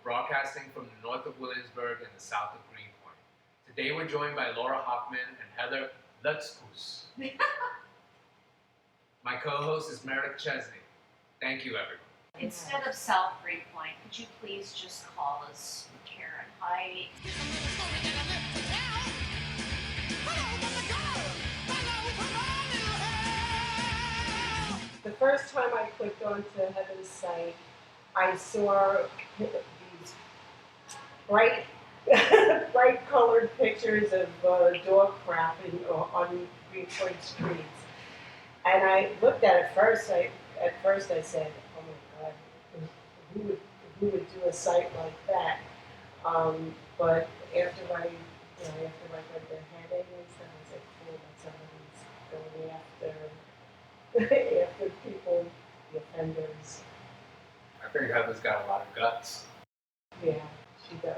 broadcasting from the north of Williamsburg and the south of Greenpoint. Today we're joined by Laura Hoffman and Heather Letzkus. My co-host is Meredith Chesney. Thank you, everyone. Instead of South Greenpoint, could you please just call us Karen Height? The first time I clicked onto Heather's site, I saw these bright colored pictures of dog crap on Greenpoint streets. And I looked at it first. At first I said, "Oh my God, who would do a site like that?" But after I read the heading and stuff, I was like, "Cool, that somebody's going after people, the offenders." I think Heather's got a lot of guts. Yeah, she does.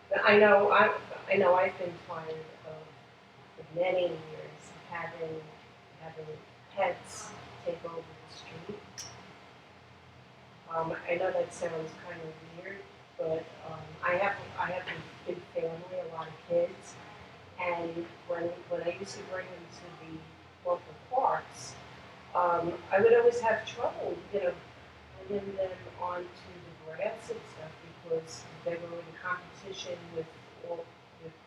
But I know I've been tired of, for many years, having pets take over the street. I know that sounds kind of weird, but I have a big family, a lot of kids, and when I used to bring them to the local parks, I would always have trouble, bringing them onto the grass and stuff because they were in competition with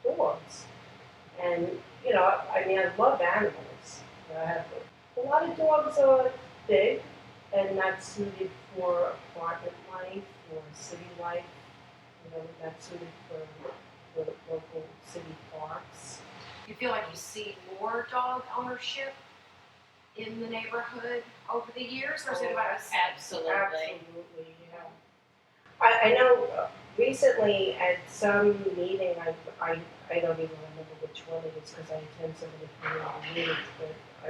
dogs. And I love animals. I have a lot of dogs are big and not suited for apartment life or city life. Not suited for local city parks. You feel like you see more dog ownership in the neighborhood over the years, or is it about Absolutely, yeah. I know recently at some meeting, I don't even remember which one it is because I attend some of the community meetings, but I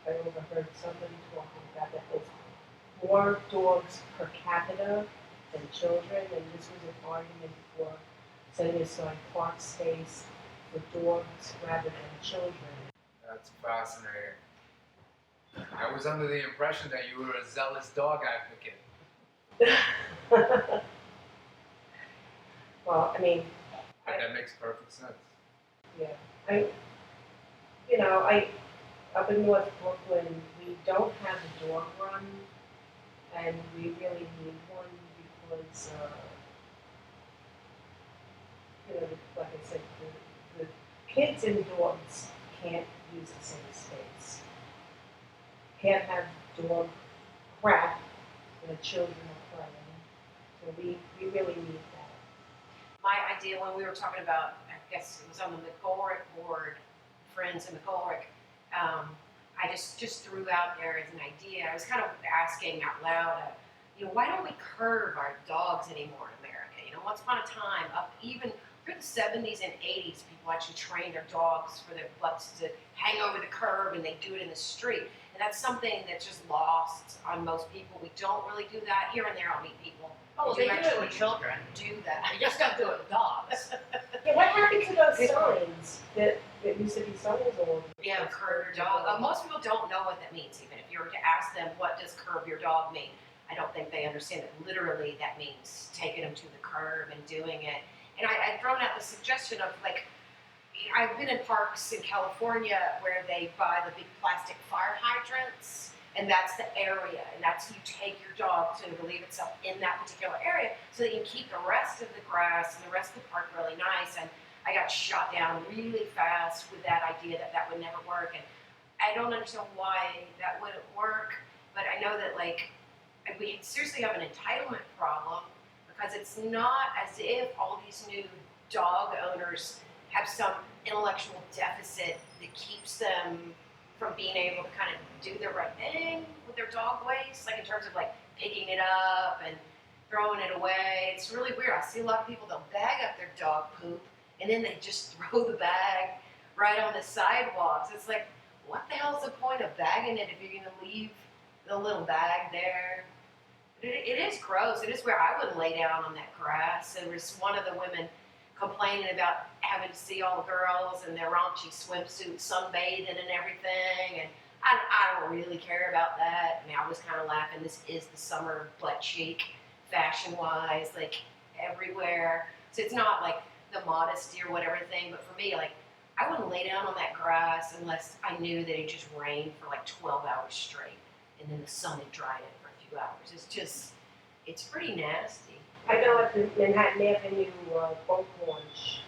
overheard somebody talking about that there's more dogs per capita than children, and this was an argument for setting aside park space for dogs rather than children. That's fascinating. I was under the impression that you were a zealous dog advocate. Well, But that makes perfect sense. Yeah, up in North Brooklyn, we don't have a dog run, and we really need one because, like I said, the kids and dogs can't use the same space. Can't have dog crap where the children are playing. So we really need that. My idea when we were talking about, I guess it was on the McGolrick board, friends in McGolrick, I just threw out there as an idea. I was kind of asking out loud, why don't we curb our dogs anymore in America? Once upon a time, even through the 70s and 80s, people actually trained their dogs for their butts to hang over the curb, and they do it in the street. And that's something that's just lost on most people. We don't really do that. Here and there, I'll meet people. Oh, they do it with children. Do that. You just don't do it with dogs. Yeah, what happened to those signs that used to be signs all over? Yeah, curb your dog. Most people don't know what that means, even if you were to ask them, what does curb your dog mean? I don't think they understand that literally that means taking them to the curb and doing it. And I'd thrown out the suggestion of, I've been in parks in California where they buy the big plastic fire hydrants, and that's the area, and that's you take your dog to relieve itself in that particular area so that you can keep the rest of the grass and the rest of the park really nice. And I got shot down really fast with that idea that would never work, and I don't understand why that wouldn't work, but I know that we seriously have an entitlement problem because it's not as if all these new dog owners have some intellectual deficit that keeps them from being able to kind of do the right thing with their dog waste, in terms of picking it up and throwing it away. It's really weird. I see a lot of people, they'll bag up their dog poop and then they just throw the bag right on the sidewalks. It's what the hell's the point of bagging it if you're going to leave the little bag there? It is gross. It is where I wouldn't lay down on that grass. There was one of the women complaining about having to see all the girls in their raunchy swimsuits sunbathing and everything, and I don't really care about that. I was kind of laughing. This is the summer butt cheek, fashion-wise. everywhere. So it's not like the modesty or whatever thing, but for me, like, I wouldn't lay down on that grass unless I knew that it just rained for like 12 hours straight, and then the sun had dried it for a few hours. It's pretty nasty. I know at the Manhattan Avenue boat launch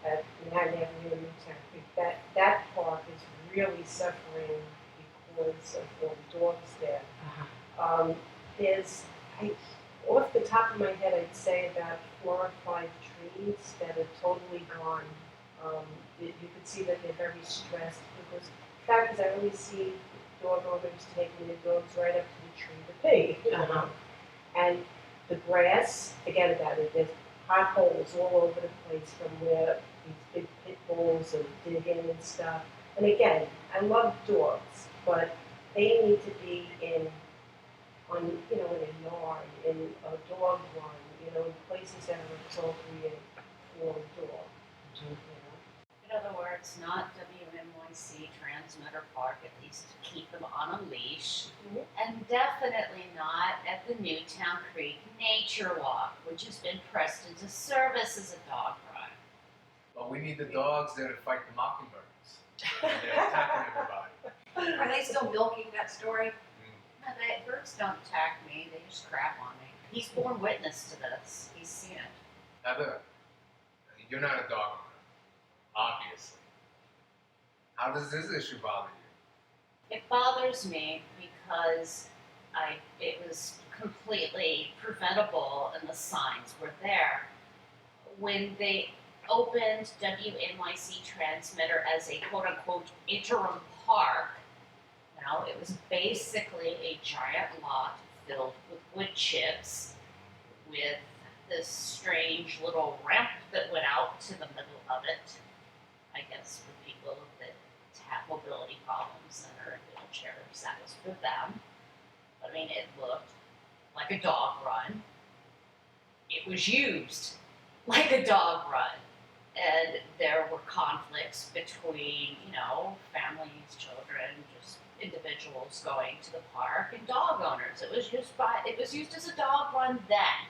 at Manhattan Avenue in Newtown Creek, that park is really suffering because of all the dogs there. There's, off the top of my head, I'd say about 4 or 5 trees that are totally gone. You could see that they're very stressed because the fact is I always see dog owners taking their dogs right up to the tree to pee. And the grass, forget about it, there's potholes all over the place from where these big pit bulls are digging and stuff. And again, I love dogs, but they need to be in a yard, in a dog run, in places that are appropriate for a dog. In other words, not WNYC Transmitter Park, at least to keep them on a leash. Mhm. And definitely not at the Newtown Creek Nature Walk, which has been pressed into service as a dog run. But we need the dogs there to fight the mockingbirds. They're attacking everybody. Are they still milking that story? No, the birds don't attack me, they just crap on me. He's borne witness to this, he's seen it. Heather, you're not a dog owner, obviously. How does this issue bother you? It bothers me because it was completely preventable and the signs were there. When they opened WNYC Transmitter as a quote-unquote interim park, now it was basically a giant lot filled with wood chips with this strange little ramp that went out to the middle of it, I guess for people that have mobility problems and are in wheelchairs, that was for them. But I mean, it looked like a dog run. It was used like a dog run. And there were conflicts between, families, children, just individuals going to the park and dog owners. It was used as a dog run then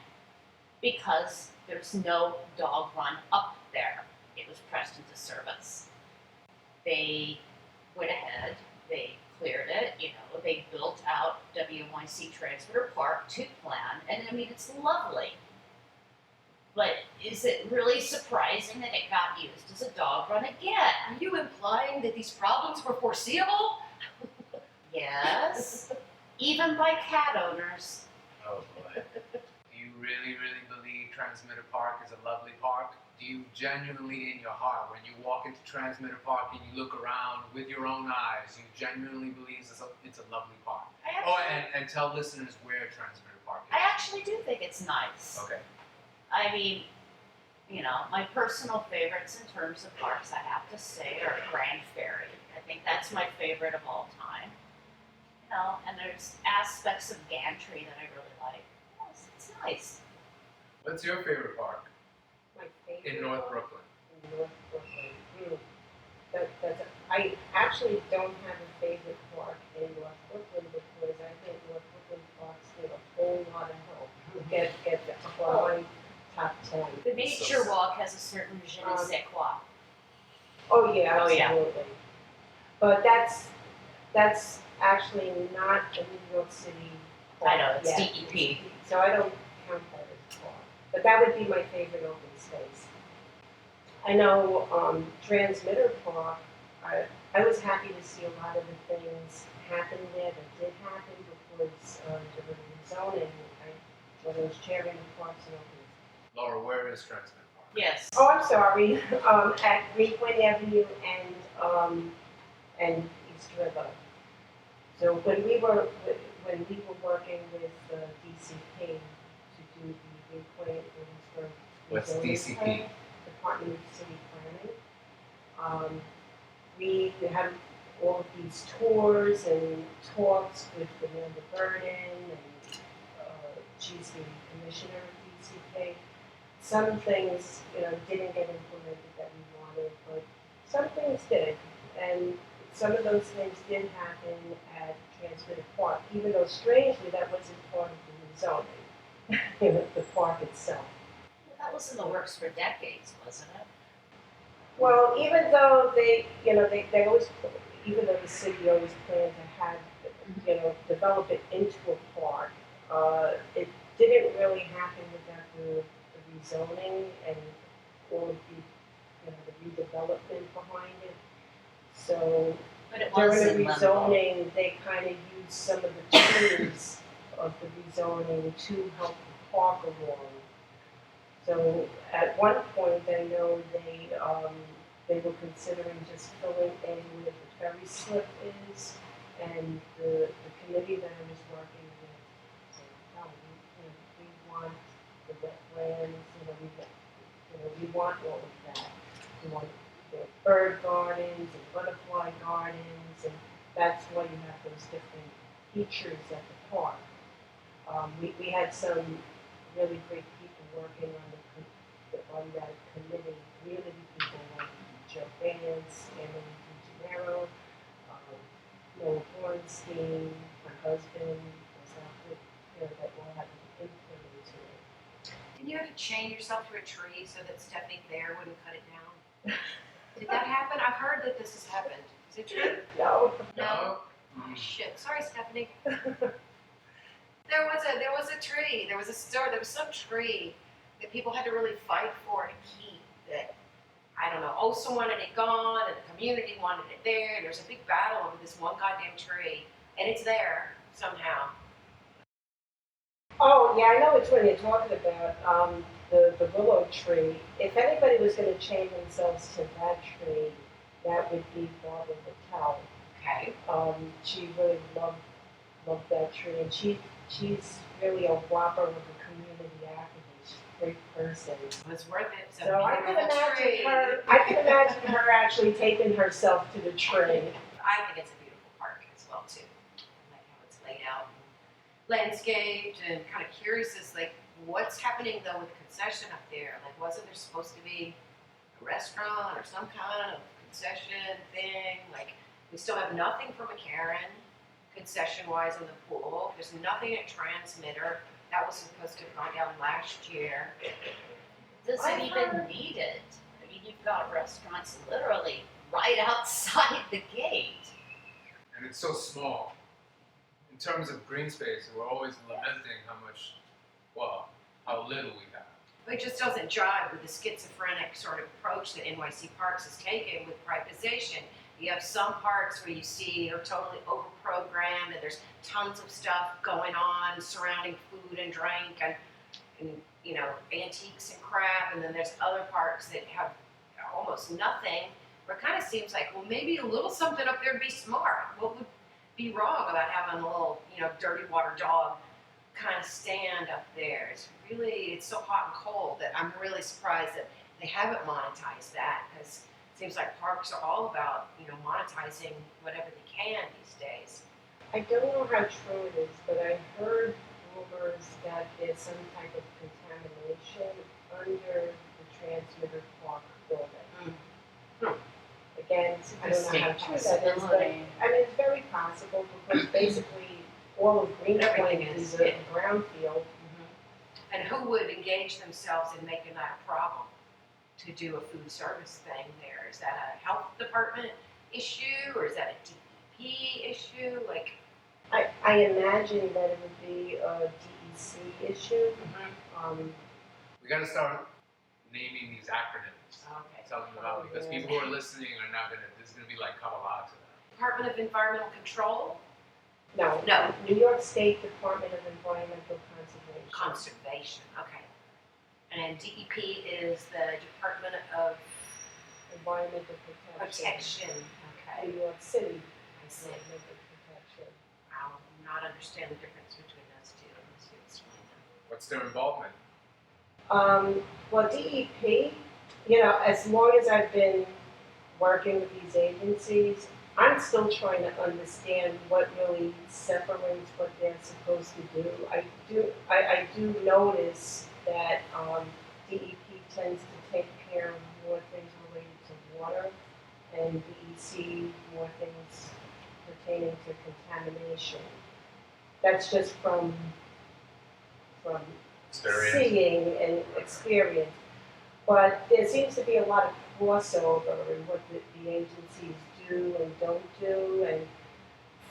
because there's no dog run up there. It was pressed into service. They went ahead, they cleared it, they built out WNYC Transmitter Park to plan, and I mean, it's lovely. But is it really surprising that it got used as a dog run again? Are you implying that these problems were foreseeable? Yes, even by cat owners. Oh boy. Do you really, really believe Transmitter Park is a lovely park? Do you genuinely in your heart, when you walk into Transmitter Park and you look around with your own eyes, you genuinely believe it's a lovely park? And tell listeners where Transmitter Park is. I actually do think it's nice. Okay. I mean, my personal favorites in terms of parks, I have to say, are Grand Ferry. I think that's my favorite of all time. And there's aspects of Gantry that I really like. Yes, it's nice. What's your favorite park? My favorite In North one? Brooklyn. In North Brooklyn. I actually don't have a favorite park in North Brooklyn because I think North Brooklyn parks need a whole lot of help to get to my top 10. The Nature Walk has a certain je ne sais quoi. Oh yeah, Oh, yeah. absolutely. But that's actually not a New York City park I know, it's yet. DEP. So I don't count that as park. But that would be my favorite open space. I know Transmitter Park, I was happy to see a lot of the things happen there that did happen because during the zoning, when I was chairing the Parks and Open. Laura, where is Transmitter Park? Yes. Oh, I'm sorry, at Greenpoint Avenue and East River. So when we were working with DCP to do the Greenpoint Williamsburg What's zoning DCP? plan, Department of City Planning, we had all of these tours and talks with Amanda Burden and she's the commissioner of DCP. Some things, didn't get implemented that we wanted, but some things did. And some of those things did happen at Transmitter Park, even though strangely that wasn't part of the zoning, the park itself. That was in the works for decades, wasn't it? Well, even though they always, even though the city always planned to have, develop it into a park, it didn't really happen without the rezoning and all of the redevelopment behind it. So But it was during the in limbo. rezoning, they kind of used some of the tools of the rezoning to help the park along. So at one point, I know they were considering just filling in where the ferry slip is, and the committee that I was working with said, no, we want the wetlands, we want all of that. We want bird gardens and butterfly gardens, and that's why you have those different features at the park. We had some really great people working on that committee, community people like Joe Vance, Emily DeGennaro, Noah Bornstein, my husband, myself, that all had an input into it. Didn't you have to chain yourself to a tree so that Stephanie Thayer wouldn't cut it down? Did that happen? I've heard that this has happened. Is it true? No. No. Oh, shit. Sorry, Stephanie. There was a tree. There was some tree that people had to really fight for to keep. That I don't know. Osa wanted it gone, and the community wanted it there. And there's a big battle over this one goddamn tree, and it's there somehow. Oh, yeah, I know which one you're talking about, the willow tree. If anybody was going to chain themselves to that tree, that would be Barbara Patel. Okay. She really loved that tree, and she's really a whopper of a community activist, great person. It was worth it. So I can imagine her actually taking herself to the tree. I think it's a beautiful park as well too. I like how it's laid out and landscaped, and kind of curious is like what's happening though with the concession up there. Like, wasn't there supposed to be a restaurant or some kind of concession thing? Like, we still have nothing for McCarran concession-wise in the pool. There's nothing at Transmitter. That was supposed to have gone down last year. Does it even need it? I mean, you've got restaurants literally right outside the gate. And it's so small. In terms of green space, we're always lamenting how little we have. But it just doesn't jive with the schizophrenic sort of approach that NYC Parks has taken with privatization. You have some parks where you see they're totally overprogrammed and there's tons of stuff going on surrounding food and drink and antiques and crap, and then there's other parks that have almost nothing, where it kind of seems like, well, maybe a little something up there would be smart. What would be wrong about having a little, dirty water dog kind of stand up there? It's so hot and cold that I'm really surprised that they haven't monetized that, because it seems like parks are all about, monetizing whatever they can these days. I don't know how true it is, but I heard rumors that there's some type of contamination under the Transmitter Park building. Again, I don't know how true that is, but it's very possible, because basically all of Greenpoint is a brownfield. And who would engage themselves in making that a problem to do a food service thing there? Is that a health department issue, or is that a DEP issue? Like, I imagine that it would be a DEC issue. We got to start naming these acronyms. okay. Tell them about, because people who are listening are not going to, this is going to be like Kabbalah to them. Department of Environmental Control? No. No. New York State Department of Environmental Conservation. Conservation, okay. And DEP is the Department of Environmental Protection. okay. New York City I see. Environmental Protection. I'll not understand the difference between those two unless you explain them. What's their involvement? Well, DEP, as long as I've been working with these agencies, I'm still trying to understand what really separates what they're supposed to do. I do notice that DEP tends to take care of more things related to water, and DEC more things pertaining to contamination. That's just from seeing and experience. But there seems to be a lot of crossover in what the agencies do and don't do. And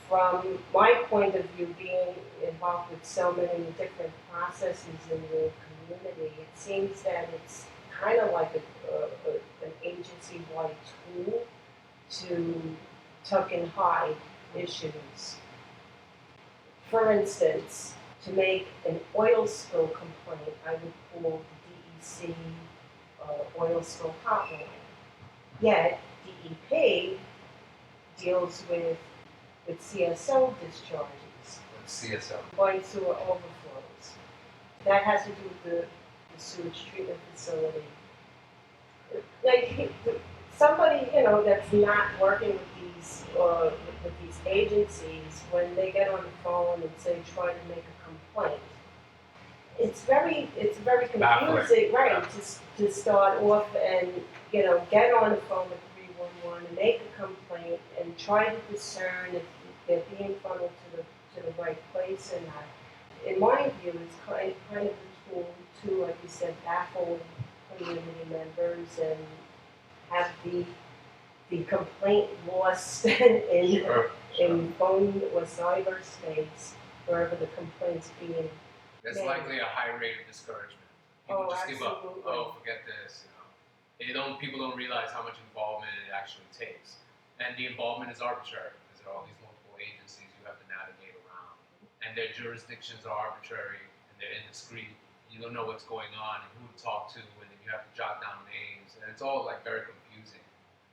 from my point of view, being involved with so many different processes in the community, it seems that it's kind of like an agency-wide tool to tuck and hide issues. For instance, to make an oil spill complaint, I would call the DEC oil spill hotline. Yet DEP deals with CSO discharges, CSO. combined sewer overflows. That has to do with the sewage treatment facility. Like somebody, that's not working with these agencies, when they get on the phone and say try to make a complaint, it's very confusing, Baffling. right? To start off and get on the phone with 311 and make a complaint and try to discern if they're being funneled to the right place or not. In my view, it's kind of a tool to, like you said, baffle community members and have the complaint lost in phone or cyberspace, wherever the complaint's being. There's likely a high rate of discouragement. People just give up. Oh, forget this. People don't realize how much involvement it actually takes, and the involvement is arbitrary because there are all these multiple agencies you have to navigate around, and their jurisdictions are arbitrary and they're indiscreet. You don't know what's going on and who to talk to, and then you have to jot down names, and it's all like very confusing.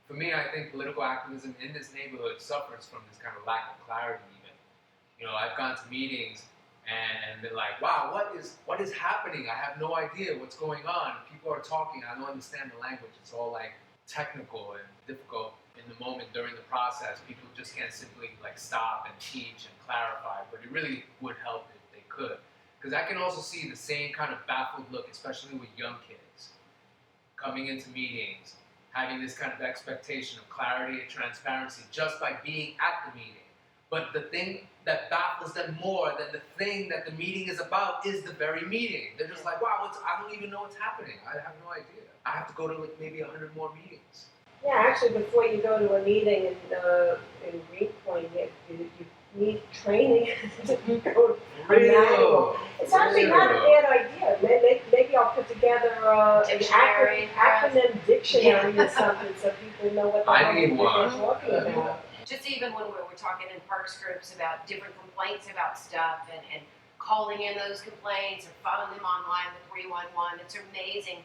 For me, I think political activism in this neighborhood suffers from this kind of lack of clarity. Even, I've gone to meetings and been like, wow, what is happening? I have no idea what's going on. People are talking, I don't understand the language. It's all like technical and difficult in the moment during the process. People just can't simply like stop and teach and clarify, but it really would help if they could. Because I can also see the same kind of baffled look, especially with young kids coming into meetings, having this kind of expectation of clarity and transparency just by being at the meeting. But the thing that baffles them more than the thing that the meeting is about is the very meeting. They're just like, wow, I don't even know what's happening. I have no idea. I have to go to like maybe 100 more meetings. Yeah, actually, before you go to a meeting in Greenpoint, you need training to go manual. It's actually not a bad idea. Maybe I'll put together an acronym dictionary or something so people know what they're talking about. Just even when we're talking in parks groups about different complaints about stuff and calling in those complaints or filing them online with 311, it's amazing,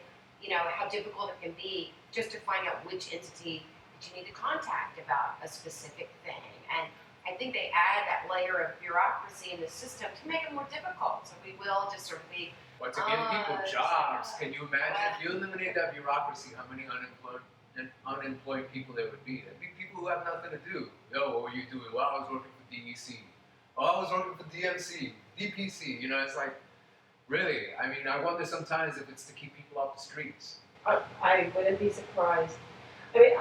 how difficult it can be just to find out which entity that you need to contact about a specific thing. And I think they add that layer of bureaucracy in the system to make it more difficult. So we will just sort of be. But to give people jobs, can you imagine if you eliminate that bureaucracy, how many unemployed people there would be? There'd be people who have nothing to do. Yo, what were you doing? Well, I was working for DEC. Oh, I was working for DMC, DPC. It's like, really? I mean, I wonder sometimes if it's to keep people off the streets. I wouldn't be surprised. I mean,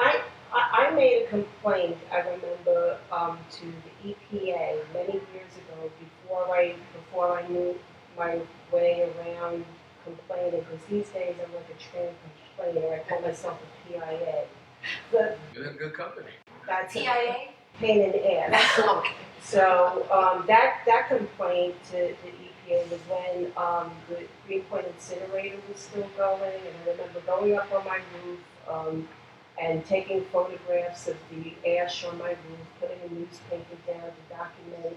I made a complaint, I remember, to the EPA many years ago before I knew my way around complaining, because these days I'm like a trained complainer. I call myself a PIA. You're in good company. That's PIA? Pain in the ass. Okay. So that complaint to the EPA was when the Greenpoint incinerator was still going, and I remember going up on my roof and taking photographs of the ash on my roof, putting a newspaper down to document,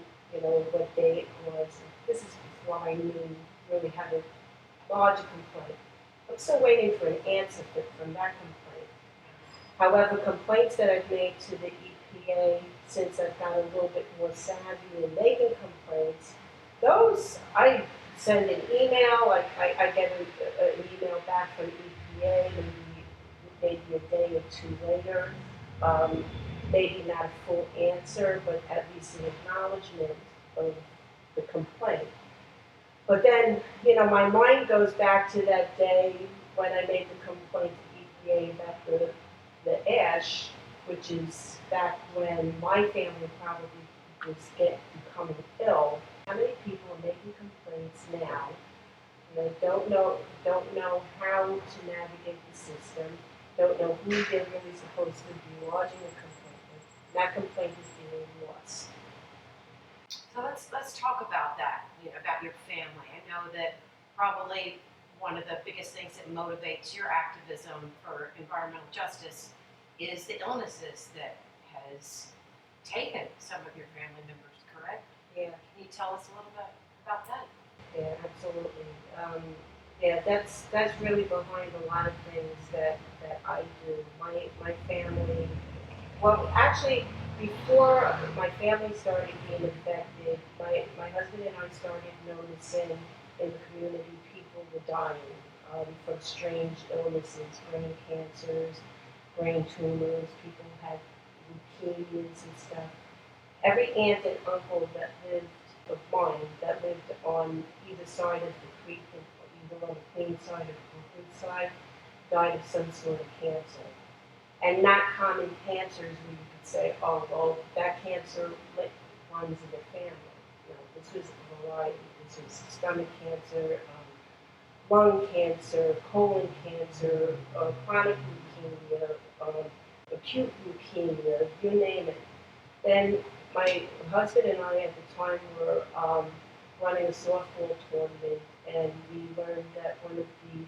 what day it was. This is before I knew really how to lodge a complaint. I'm still waiting for an answer from that complaint. However, complaints that I've made to the EPA since I've got a little bit more savvy in making complaints, those I send an email, I get an email back from EPA, maybe a day or two later, maybe not a full answer, but at least an acknowledgement of the complaint. But then, my mind goes back to that day when I made the complaint to EPA about the ash, which is back when my family probably was becoming ill. How many people are making complaints now don't know how to navigate the system, don't know who they're really supposed to be lodging a complaint with. That complaint is being lost. So let's talk about that, about your family. I know that probably one of the biggest things that motivates your activism for environmental justice is the illnesses that has taken some of your family members, correct? Yeah. Can you tell us a little bit about that? Yeah, absolutely. Yeah, that's really behind a lot of things that I do. My family, well, actually, before my family started being affected, my husband and I started noticing in the community people were dying from strange illnesses, brain cancers, brain tumors. People had leukemias and stuff. Every aunt and uncle that lived of mine that lived on either side of the creek, either on the Queen side or the Brooklyn side, died of some sort of cancer. And not common cancers where you could say, oh, well, that cancer runs in the family. This was a variety. This was stomach cancer, lung cancer, colon cancer, chronic leukemia, acute leukemia, you name it. Then my husband and I at the time were running a softball tournament, and we learned that one of the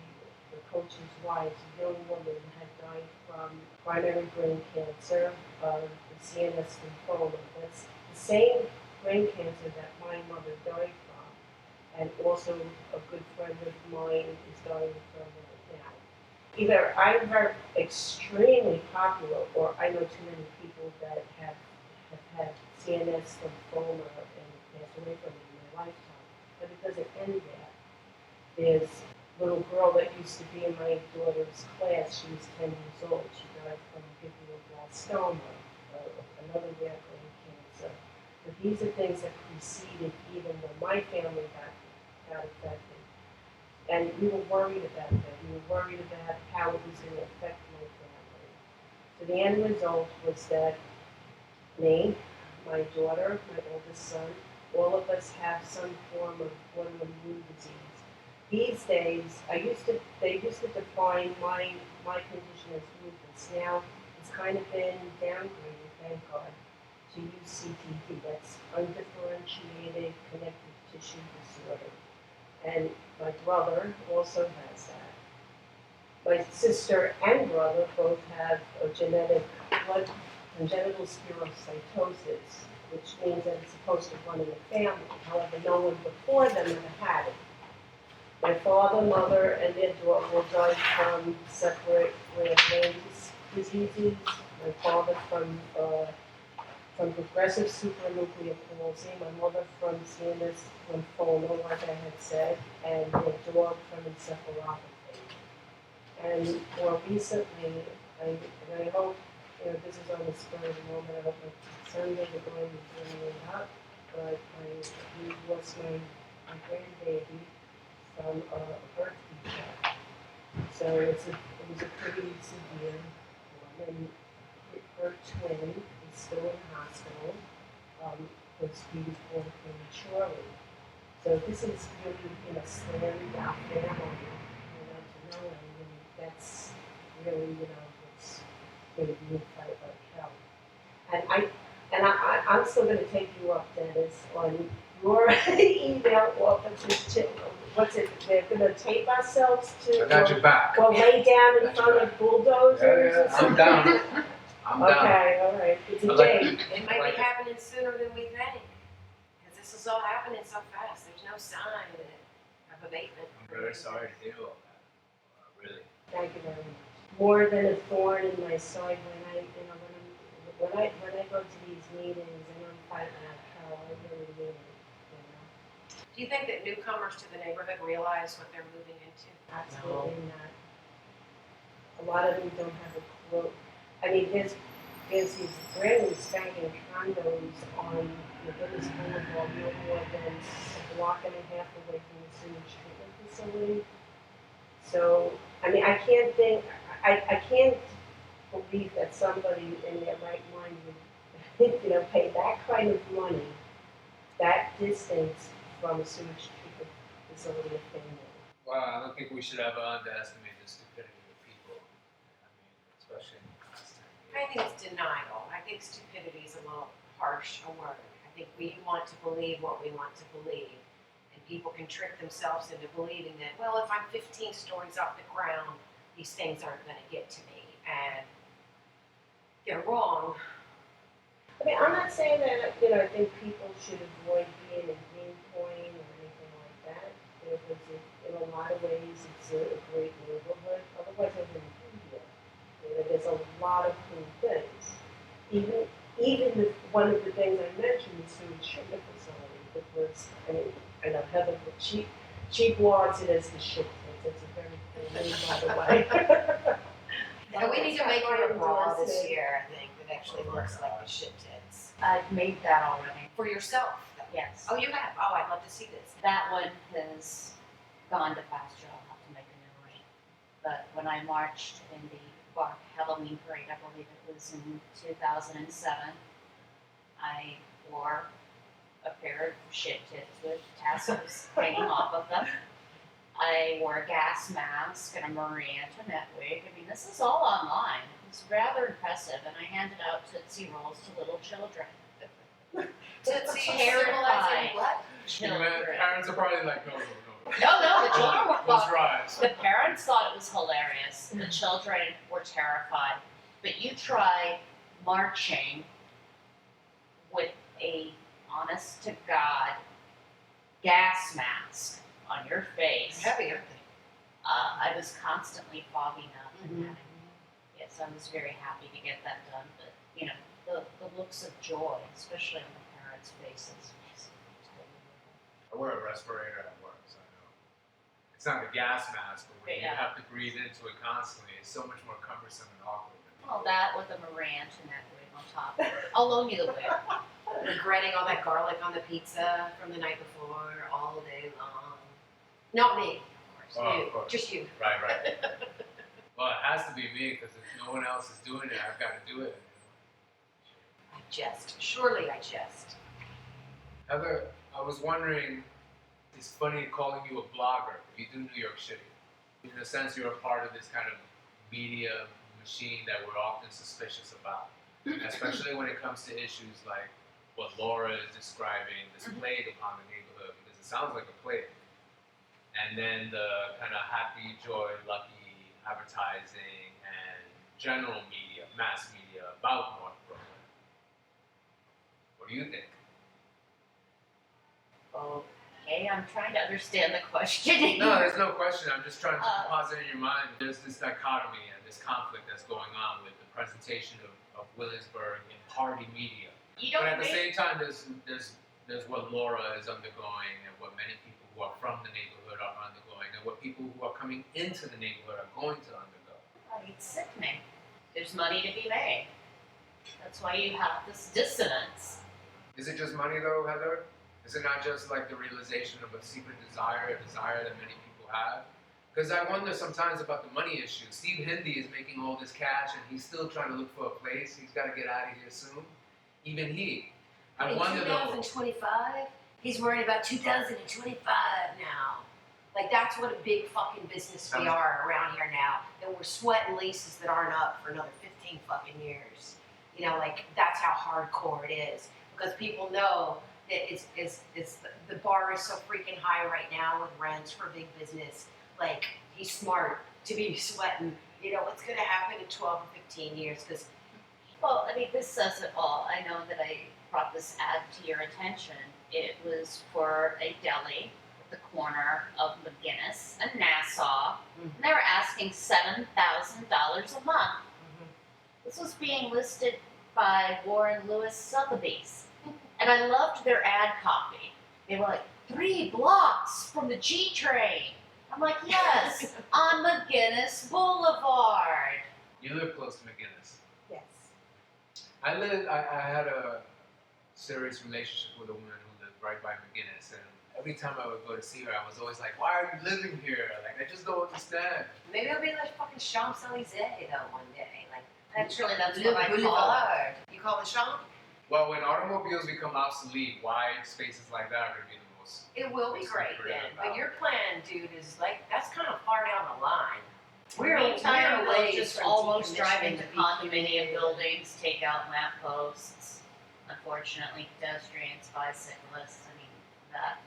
coach's wives, a young woman, had died from primary brain cancer, the CNS lymphoma. That's the same brain cancer that my mother died from, and also a good friend of mine is dying from it now. Either I'm very extremely popular, or I know too many people that have had CNS lymphoma and passed away from it in my lifetime. But it doesn't end there. There's a little girl that used to be in my daughter's class. She was 10 years old. She died from glioblastoma, another rare brain cancer. But these are things that preceded even when my family got affected. And we were worried about that. We were worried about how it was going to affect my family. So the end result was that me, my daughter, my oldest son, all of us have some form of autoimmune disease. These days, they used to define my condition as lupus. Now, it's kind of been downgraded, thank God, to UCTD. That's undifferentiated connective tissue disorder. And my brother also has that. My sister and brother both have a genetic congenital spherocytosis, which means that it's supposed to run in the family. However, no one before them ever had it. My father, mother, and their daughter all died from separate rare brain diseases. My father from progressive supranuclear palsy, my mother from CNS lymphoma, like I had said, and their dog from encephalopathy. And more recently, and I hope, this is on the spur of the moment, I hope my son doesn't mind me bringing it up, but we lost my grandbaby from a birth defect. So it was a pretty severe one, and her twin is still in the hospital because he was born prematurely. So this is really, slammed out family, to know, and that's really, what's going to be a fight like hell. And I'm still going to take you up, Dennis, on your email offer what's it? They're going to tape ourselves to. I got your back. Well, lay down in front of bulldozers or something. I'm down. I'm down. Okay, all right. It's a like- date. It might be happening sooner than we think, because this is all happening so fast. There's no sign of abatement. I'm very sorry to hear all that. Really. Thank you very much. More than a thorn in my side when I go to these meetings and I'm fighting out hell, I really mean it. Do you think that newcomers to the neighborhood realize what they're moving into? Absolutely not. A lot of them don't have a clue. I mean, there's these brand new spanking condos on the Village Boulevard, no more than a block and a half away from the sewage treatment facility. So, I mean, I can't believe that somebody in their right mind would, pay that kind of money, that distance from a sewage treatment facility of Familia. Well, I don't think we should ever underestimate the stupidity of people. I mean, especially in the past 10 years. I think it's denial. I think stupidity is a little harsh a word. I think we want to believe what we want to believe. And people can trick themselves into believing that, well, if I'm 15 stories off the ground, these things aren't going to get to me. And they're wrong. I mean, I'm not saying that, you know, I think people should avoid being in Greenpoint or anything like that. You know, because in a lot of ways it's a great neighborhood. Otherwise, I wouldn't be here. You know, there's a lot of cool things. One of the things I mentioned, the sewage treatment facility, because, I mean, I know Heather, but she blogs it as the shit tits. It's a very cool name, by the way. And we need to make it a bra this year, I think, that actually looks like the shit tits. I've made that already. For yourself, though. Yes. Oh, you have? Oh, I'd love to see this. That one has gone to pasture. I'll have to make a new one. But when I marched in the Bark Halloween parade, I believe it was in 2007, I wore a pair of shit tits with tassels hanging off of them. I wore a gas mask and a Marie Antoinette wig. I mean, this is all online. It's rather impressive, and I handed out Tootsie Rolls to little children. Tootsie Terrified. symbolizing what? Children. Parents are probably like, no. No, the children were Close your eyes. The parents thought it was hilarious. The children were terrified. But you try marching with a honest to God gas mask on your face. Heavy, aren't they? I was constantly fogging up. Mhm. And yes, I was very happy to get that done. But, you know, the looks of joy, especially on the parents' faces. I wear a respirator at work, so I know. It's not a gas mask, but when you Yeah. have to breathe into it constantly, it's so much more cumbersome and awkward. Well, that with a Marie Antoinette wig on top. I'll loan you the wig. Regretting all that garlic on the pizza from the night before all day long. Not me, of course. Oh, You. of course. Just you. Right. Well, it has to be me, because if no one else is doing it, I've got to do it. I jest. Surely I jest. Heather, I was wondering, it's funny calling you a blogger. You do New York City. In a sense, you're a part of this kind of media machine that we're often suspicious about, especially when it comes to issues like what Laura is describing, this plague upon the neighborhood, because it sounds like a plague. And then the kind of happy-joy-lucky advertising and general media, mass media about North Brooklyn. What do you think? Okay, I'm trying to understand the question. No, there's no question. I'm just trying to deposit in your mind. There's this dichotomy and this conflict that's going on with the presentation of Williamsburg in party media. You don't But at the think- same time, there's what Laura is undergoing and what many people who are from the neighborhood are undergoing and what people who are coming into the neighborhood are going to undergo. It's sickening. There's money to be made. That's why you have this dissonance. Is it just money though, Heather? Is it not just like the realization of a secret desire, a desire that many people have? Because I wonder sometimes about the money issue. Steve Hindy is making all this cash and he's still trying to look for a place. He's got to get out of here soon. Even he. I In wonder though. 2025? He's worried about 2025 now. Like, that's what a big fucking business we are around here now. That we're sweating leases that aren't up for another 15 fucking years. You know, like, that's how hardcore it is. Because people know that the bar is so freaking high right now with rents for big business. Like, he's smart to be sweating. You know, what's going to happen in 12 or 15 years? Because Well, I mean, this says it all. I know that I brought this ad to your attention. It was for a deli at the corner of McGinnis and Nassau. And they were asking $7,000 a month. This was being listed by Warren Lewis Sotheby's. And I loved their ad copy. They were like, 3 blocks from the G train. I'm like, yes, on McGinnis Boulevard. You live close to McGinnis. Yes. I had a serious relationship with a woman who lived right by McGinnis, and every time I would go to see her, I was always like, why are you living here? Like, I just don't understand. maybe it'll be like fucking Champs-Élysées, though, one day. Like, Actually, that's Le what I call it. Boulevard. You call it Champs? Well, when automobiles become obsolete, wide spaces like that are going to be the most homes. It will be It's great pretty then, about. but your plan, dude, is like, that's kind of far down the line. Meantime, we're we'll ways just from almost drive decommissioning into the condominium BQA. buildings, take out lamp posts. Unfortunately, pedestrians, bicyclists, I mean, that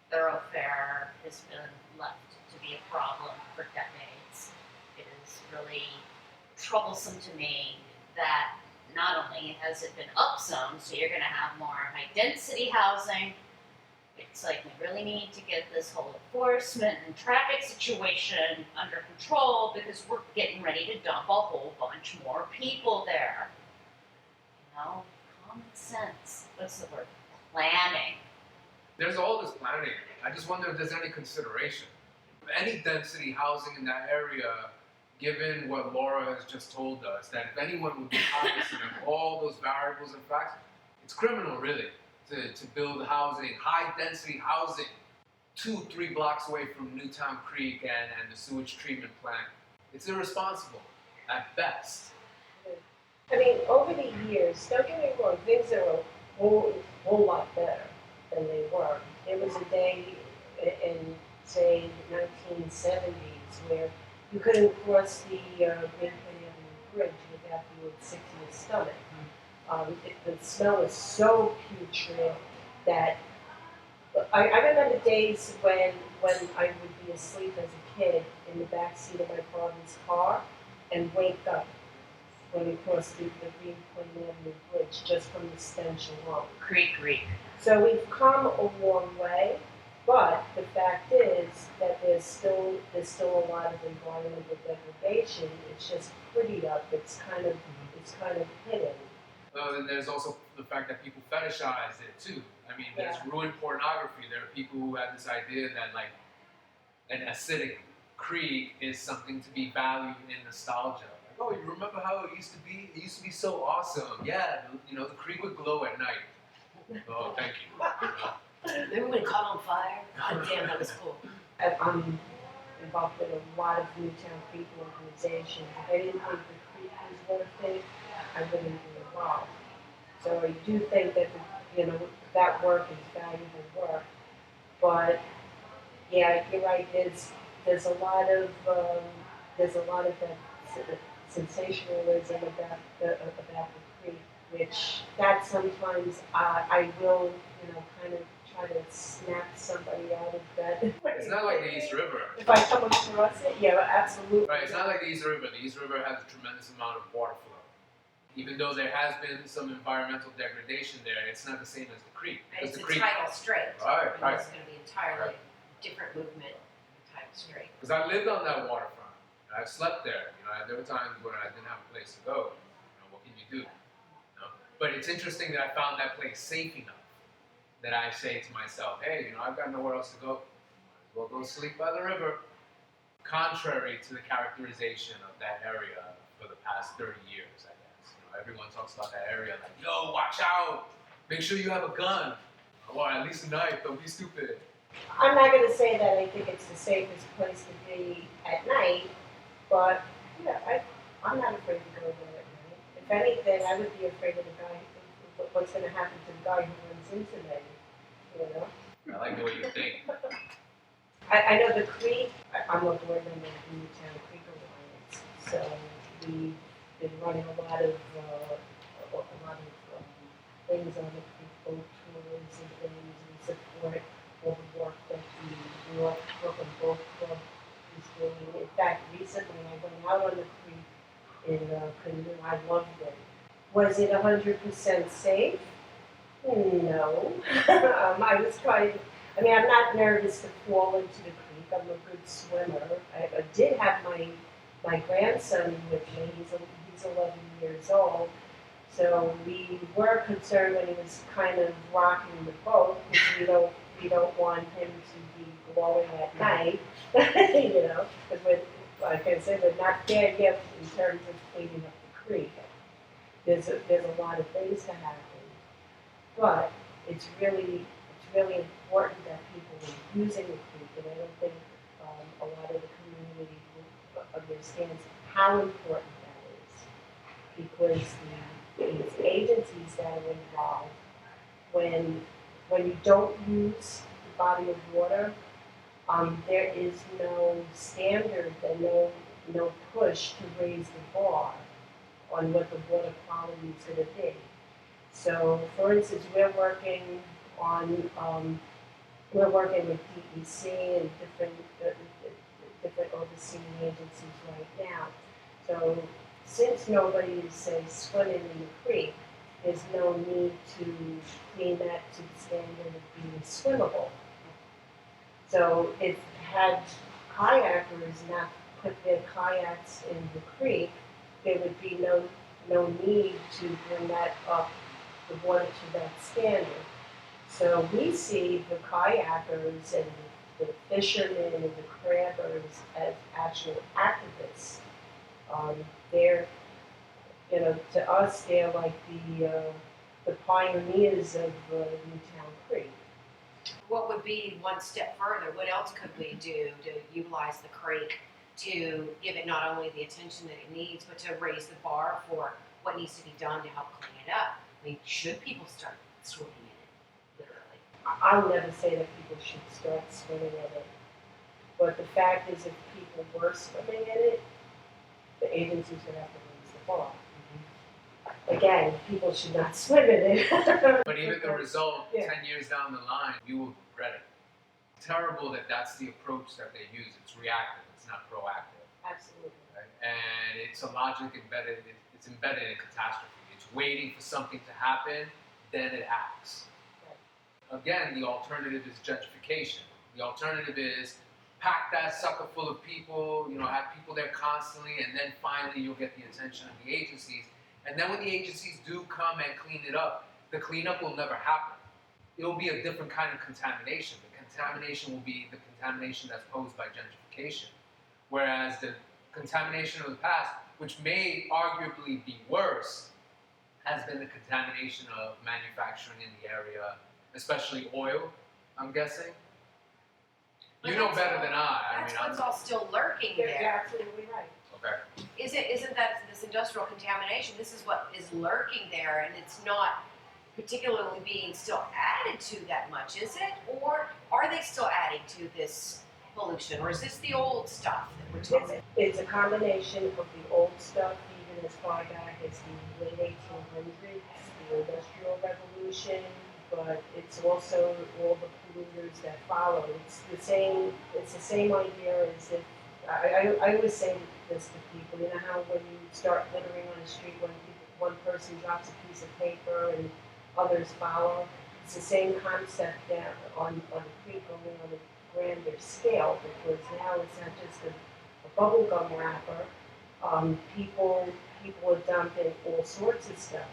thoroughfare has been left to be a problem for decades. It is really troublesome to me that not only has it been upzoned, so you're gonna have more high density housing, it's like we really need to get this whole enforcement and traffic situation under control because we're getting ready to dump a whole bunch more people there. You know, common sense. What's the word? Planning. There's all this planning. I just wonder if there's any consideration. Any density housing in that area, given what Laura has just told us, that if anyone would be cognizant of all those variables and facts, it's criminal, really, to build housing, high density housing, 2-3 blocks away from Newtown Creek and the sewage treatment plant. It's irresponsible, at best. I mean, over the years, don't get me wrong, things are a whole lot better than they were. There was a day in, say, the 1970s where you couldn't cross the Greenpoint Avenue Bridge without you would sick to your stomach. The smell is so putrid that I remember days when I would be asleep as a kid in the back seat of my father's car and wake up when we crossed the Greenpoint Avenue Bridge just from the stench alone. Creek. So we've come a long way, but the fact is that there's still a lot of environmental degradation. It's just prettied up. It's kind of hidden. And there's also the fact that people fetishize it too. I mean, there's ruined pornography. There are people who have this idea that like an acidic creek is something to be valued in nostalgia. Like, oh, you remember how it used to be? It used to be so awesome. Yeah, the creek would glow at night. Oh, thank you. Remember when it caught on fire? God damn, that was cool. I'm involved with a lot of Newtown Creek organizations. If I didn't think the creek was worth it, I wouldn't be involved. So I do think that that work is valuable work. But yeah, you're right. There's a lot of that sensationalism about the creek, which that sometimes I will kind of try to snap somebody out of bed. It's not like the East River. If I come across it, yeah, absolutely. Right, it's not like the East River. The East River has a tremendous amount of water flow. Even though there has been some environmental degradation there, it's not the same as the creek. And it's the a creek, tidal strait. Right. It's going to be entirely different movement in the tidal strait. Because I lived on that waterfront. I've slept there. There were times when I didn't have a place to go. What can you do? But it's interesting that I found that place safe enough that I say to myself, hey, I've got nowhere else to go. Might as well go sleep by the river. Contrary to the characterization of that area for the past 30 years, I guess. Everyone talks about that area like, yo, watch out. Make sure you have a gun. Or at least a knife. Don't be stupid. I'm not going to say that I think it's the safest place to be at night, but I'm not afraid to go there at night. If anything, I would be afraid of the guy. What's going to happen to the guy who runs into me? I like the way you think. I know the creek. I'm a board member of the Newtown Creek Alliance, so we've been running a lot of things on the creek, boat tours and things. We support all the work that the Brooklyn Boat Club is doing. In fact, recently I went out on the creek in canoe. I loved it. Was it 100% safe? No. I was trying. I'm not nervous to fall into the creek. I'm a good swimmer. I did have my grandson with me. He's 11 years old. So we were concerned when he was kind of rocking the boat because we don't want him to be glowing at night, because like I said, we're not there yet in terms of cleaning up the creek. There's a lot of things to happen, but it's really important that people are using the creek, and I don't think a lot of the community understands how important that is, because these agencies that are involved, when when you don't use the body of water, there is no standard and no push to raise the bar on what the water quality is going to be. So, for instance, we're working with DEC and different overseeing agencies right now. So, since nobody is, say, swimming in the creek, there's no need to clean that to the standard of being swimmable. So, if had kayakers not put their kayaks in the creek, there would be no need to bring that up, the water to that standard. So we see the kayakers and the fishermen and the crabbers as actual activists. They're, to us, they're like the pioneers of Newtown Creek. What would be one step further? What else could we do to utilize the creek to give it not only the attention that it needs, but to raise the bar for what needs to be done to help clean it up? I mean, should people start swimming in it, literally? I would never say that people should start swimming in it. But the fact is, if people were swimming in it, the agencies would have to raise the bar. Again, people should not swim in it. But even the result, Yeah. 10 years down the line, you will regret it. Terrible that that's the approach that they use. It's reactive, it's not proactive. Absolutely. Right? And it's a logic embedded, it's embedded in catastrophe. It's waiting for something to happen, then it acts. Again, the alternative is gentrification. The alternative is pack that sucker full of people, have people there constantly, and then finally you'll get the attention of the agencies. And then when the agencies do come and clean it up, the cleanup will never happen. It'll be a different kind of contamination. The contamination will be the contamination that's posed by gentrification. Whereas the contamination of the past, which may arguably be worse, has been the contamination of manufacturing in the area, especially oil, I'm guessing. You know better than I. That's what's all still lurking You're there. absolutely right. Okay. Isn't that this industrial contamination? This is what is lurking there, and it's not particularly being still added to that much, is it? Or are they still adding to this pollution, or is this the old stuff that we're talking? It's a combination of the old stuff, even as far back as the late 1800s, the Industrial Revolution, but it's also all the polluters that follow. It's the same idea as if, I always say this to people, you know how when you start littering on the street, when one person drops a piece of paper and others follow, it's the same concept down on the creek, only on a grander scale, because now it's not just a bubble gum wrapper. People are dumping all sorts of stuff.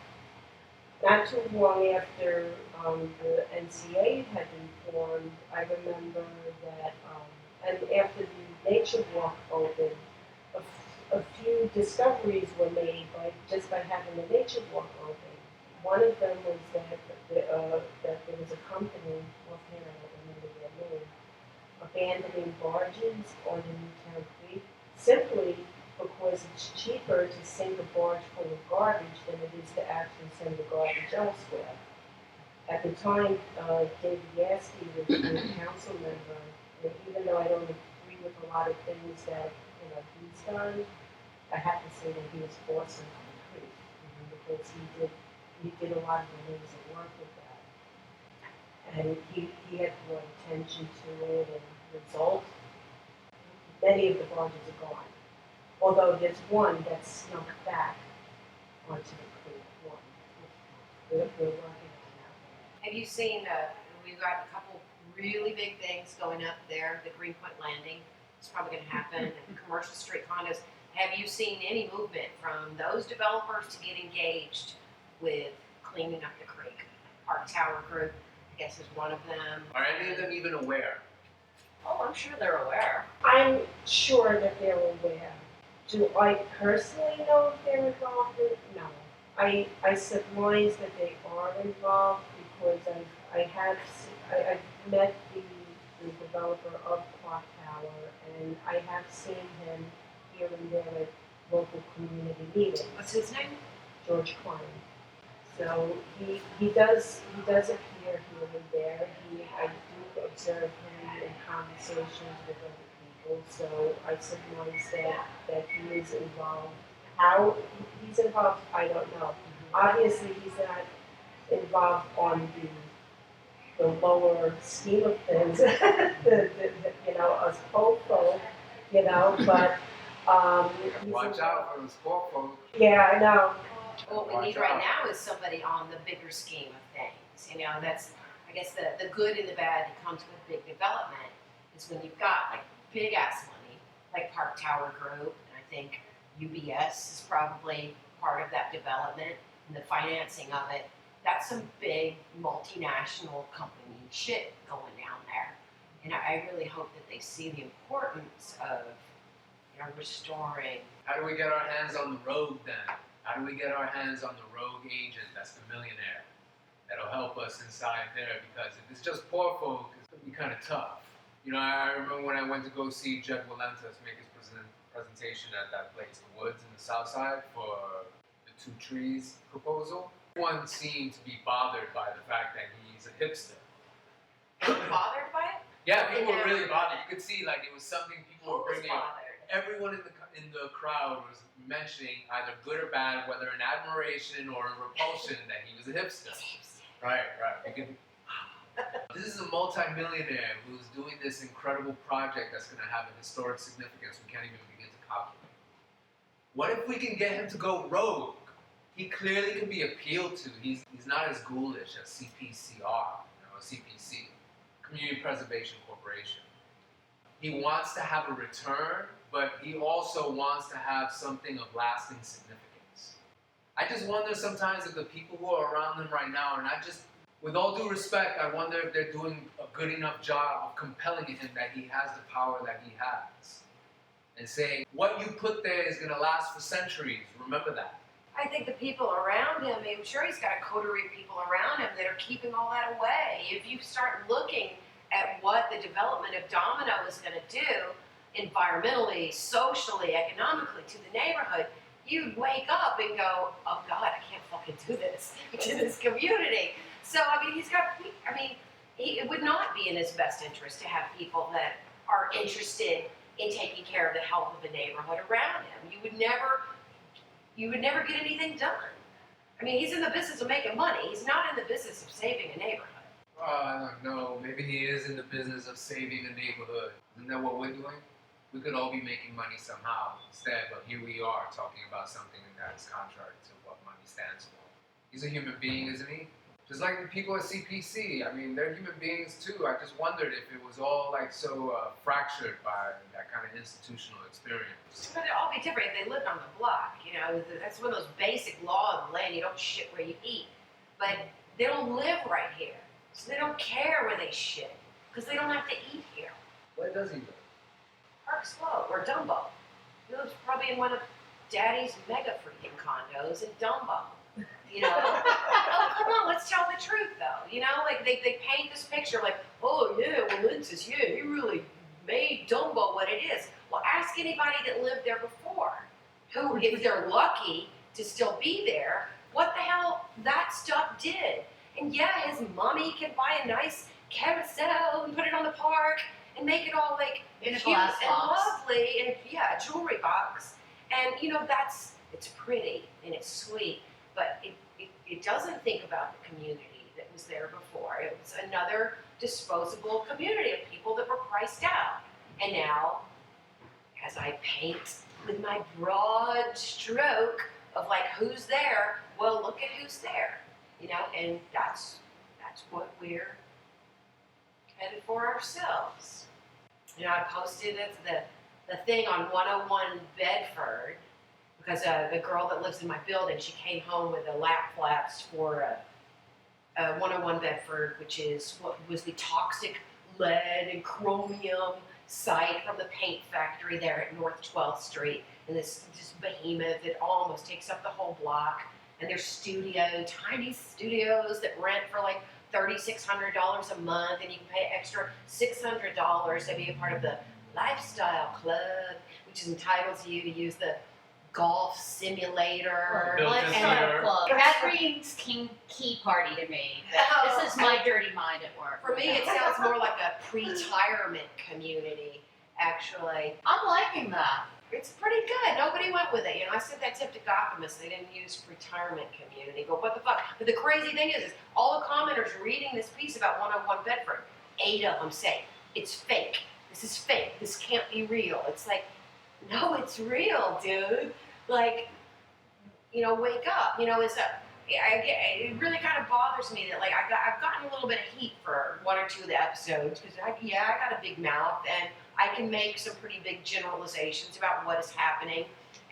Not too long after the NCA had been formed, I remember that, and after the Nature Walk opened, a few discoveries were made just by having the Nature Walk open. One of them was that there was a company, offhand I don't remember their name, abandoning barges on the Newtown Creek simply because it's cheaper to sink a barge full of garbage than it is to actually send the garbage elsewhere. At the time, David Yaski was the council member, and even though I don't agree with a lot of things that he's done, I have to say that he was awesome on the creek, because he did a lot of amazing work with that. And he had brought attention to it, and the result, many of the barges are gone. Although there's one that's snuck back onto the creek, one. We're working on that. Have you seen, we've got a couple really big things going up there, the Greenpoint landing, it's probably going to happen, and commercial street condos. Have you seen any movement from those developers to get engaged with cleaning up the creek? Park Tower Group, I guess, is one of them. Are any of them even aware? Oh, I'm sure they're aware. I'm sure that they're aware. Do I personally know if they're involved in it? No. I surmise that they are involved because I've met the developer of Clock Tower, and I have seen him here and there at local community meetings. What's his name? George Klein. So he does appear here and there. I do observe him in conversations with other people. So I surmise that he is involved. How he's involved, I don't know. Obviously, he's not involved on the lower scheme of things, us poor folk, but he's Watch out for those poor folk. Yeah, I know. What we need right now is somebody on the bigger scheme of things. That's, I guess, the good and the bad that comes with big development is when you've got like big ass money, like Park Tower Group, and I think UBS is probably part of that development and the financing of it. That's some big multinational company shit going down there. And I really hope that they see the importance of restoring. How do we get our hands on the rogue then? How do we get our hands on the rogue agent that's the millionaire? That'll help us inside there, because if it's just poor folk, it's gonna be kind of tough. I remember when I went to go see Jed Walentis make his presentation at that place, the Woods in the South Side, for the Two Trees proposal. Everyone seemed to be bothered by the fact that he's a hipster. Bothered by it? Yeah, people were really bothered. You could see like it was something people Who were was bringing up. bothered? Everyone in the crowd was mentioning either good or bad, whether in admiration or in repulsion, that he was a hipster. Right. This is a multi-millionaire who's doing this incredible project that's going to have a historic significance we can't even begin to calculate. What if we can get him to go rogue? He clearly can be appealed to. He's not as ghoulish as CPCR, CPC, Community Preservation Corporation. He wants to have a return, but he also wants to have something of lasting significance. I just wonder sometimes if the people who are around him right now are not just, with all due respect, I wonder if they're doing a good enough job of compelling him that he has the power that he has. And saying, what you put there is going to last for centuries, remember that. I think the people around him, I'm sure he's got a coterie of people around him that are keeping all that away. If you start looking at what the development of Domino is going to do, environmentally, socially, economically, to the neighborhood, you'd wake up and go, oh God, I can't fucking do this to this community. So, it would not be in his best interest to have people that are interested in taking care of the health of the neighborhood around him. You would never get anything done. He's in the business of making money. He's not in the business of saving a neighborhood. I don't know. Maybe he is in the business of saving a neighborhood. Isn't that what we're doing? We could all be making money somehow instead, but here we are talking about something that is contrary to what money stands for. He's a human being, isn't he? Just like the people at CPC. They're human beings too. I just wondered if it was all so fractured by that kind of institutional experience. But it'd all be different if they lived on the block. That's one of those basic laws of the land. You don't shit where you eat. But they don't live right here. So they don't care where they shit, because they don't have to eat here. Where does he live? Park Slope, or Dumbo. He lives probably in one of Daddy's mega freaking condos in Dumbo. Oh, come on, let's tell the truth though. They paint this picture like, oh yeah, well Lindsay's, yeah, he really made Dumbo what it is. Well, ask anybody that lived there before, who, if they're lucky to still be there, what the hell that stuff did. And yeah, his mommy can buy a nice carousel and put it on the park and make it all in a cute glass and box. lovely, and a jewelry box. And it's pretty and it's sweet, but it doesn't think about the community that was there before. It was another disposable community of people that were priced out. And now, as I paint with my broad stroke of who's there, well, look at who's there. And that's what we're headed for ourselves. I posted the thing on 101 Bedford, because the girl that lives in my building, she came home with the lap flaps for 101 Bedford, which is what was the toxic lead and chromium site from the paint factory there at North 12th Street. And this behemoth that almost takes up the whole block. And there's tiny studios that rent for $3,600 a month, and you can pay extra $600 to be a part of the lifestyle club, which entitles you to use the golf simulator. Built Let's this not year. plug. That brings key party to me. This is my dirty mind at work. For me, it sounds more like a pre-retirement community, actually. I'm liking that. It's pretty good. Nobody went with it. You know, I said that tip to Gothamus. They didn't use retirement community. But what the fuck? But the crazy thing is all the commenters reading this piece about 101 Bedford, 8 of them say, it's fake. This is fake. This can't be real. It's like, no, it's real, dude. Like, you know, wake up. You know, it really kind of bothers me that, like, I've gotten a little bit of heat for 1 or 2 of the episodes because, I got a big mouth and I can make some pretty big generalizations about what is happening.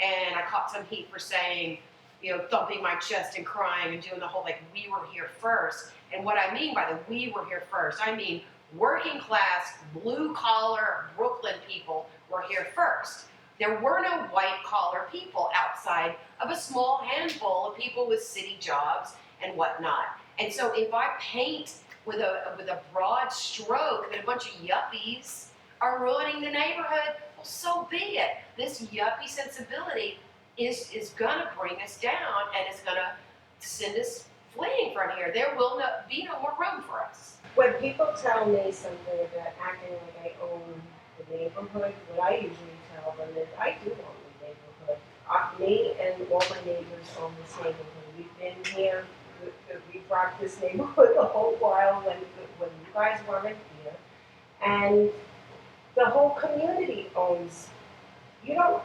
And I caught some heat for saying, you know, thumping my chest and crying and doing the whole, like, we were here first. And what I mean by the we were here first, I mean working class, blue collar Brooklyn people were here first. There were no white collar people outside of a small handful of people with city jobs and whatnot. And so if I paint with a broad stroke that a bunch of yuppies are ruining the neighborhood, well, so be it. This yuppie sensibility is gonna bring us down and it's gonna send us fleeing from here. There will be no more room for us. When people tell me something about acting like I own the neighborhood, what I usually tell them is I do own the neighborhood. Me and all my neighbors own this neighborhood. We've been here, we've rocked this neighborhood the whole while when you guys weren't here. And the whole community owns. You don't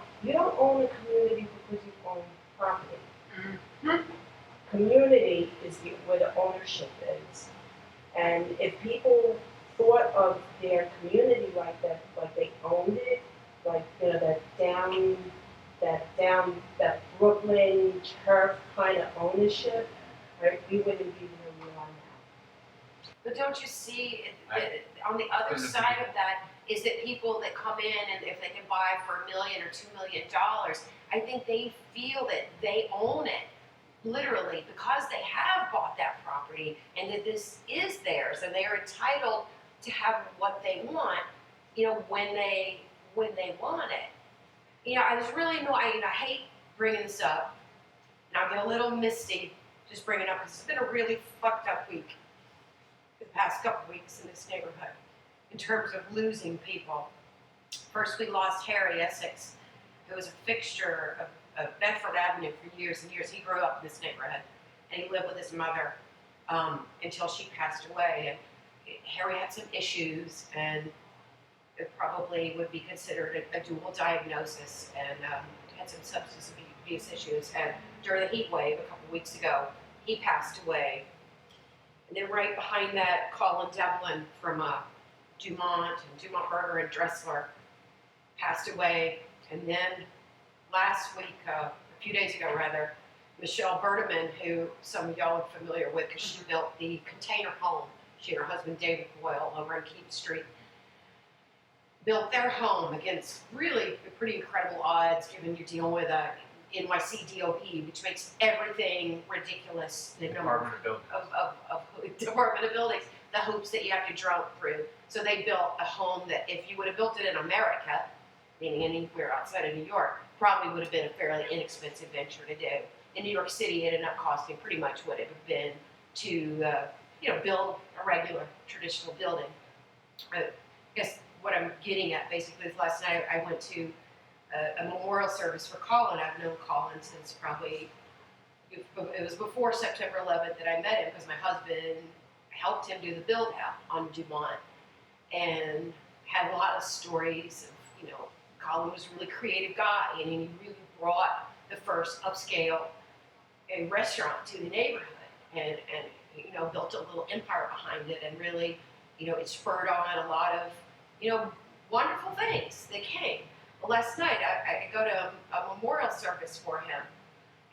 own a community because you own property. Mm-hmm. Community is where the ownership is. And if people thought of their community like that, like they owned it, like, you know, that Brooklyn turf kind of ownership, right, we wouldn't be where we are now. But don't you see, on the other side of that, is that people that come in and if they can buy for $1 million or $2 million, I think they feel that they own it, literally, because they have bought that property and that this is theirs and they are entitled to have what they want, you know, when they want it. You know, I was really annoyed, and I hate bringing this up, and I'll get a little misty just bringing it up because it's been a really fucked up week, the past couple weeks in this neighborhood, in terms of losing people. First, we lost Harry Essex, who was a fixture of Bedford Avenue for years and years. He grew up in this neighborhood, and he lived with his mother until she passed away. And Harry had some issues, and it probably would be considered a dual diagnosis, and had some substance abuse issues. And during the heat wave a couple weeks ago, he passed away. And then right behind that, Colin Devlin from Dumont Burger and Dressler passed away. And then last week, a few days ago rather, Michelle Berteman, who some of y'all are familiar with because she built the container home, she and her husband David Boyle over on Keep Street, built their home against really pretty incredible odds given you're dealing with a NYC DOB, which makes everything ridiculous. The number of Department of Buildings, the hoops that you have to jump through. So they built a home that if you would have built it in America, meaning anywhere outside of New York, probably would have been a fairly inexpensive venture to do. In New York City, it ended up costing pretty much what it would have been to build a regular traditional building. I guess what I'm getting at basically is last night I went to a memorial service for Colin. I've known Colin since probably, it was before September 11th that I met him because my husband helped him do the build out on Dumont and had a lot of stories of, Colin was a really creative guy and he really brought the first upscale restaurant to the neighborhood and built a little empire behind it and really, it spurred on a lot of, wonderful things that came. Well, last night I go to a memorial service for him,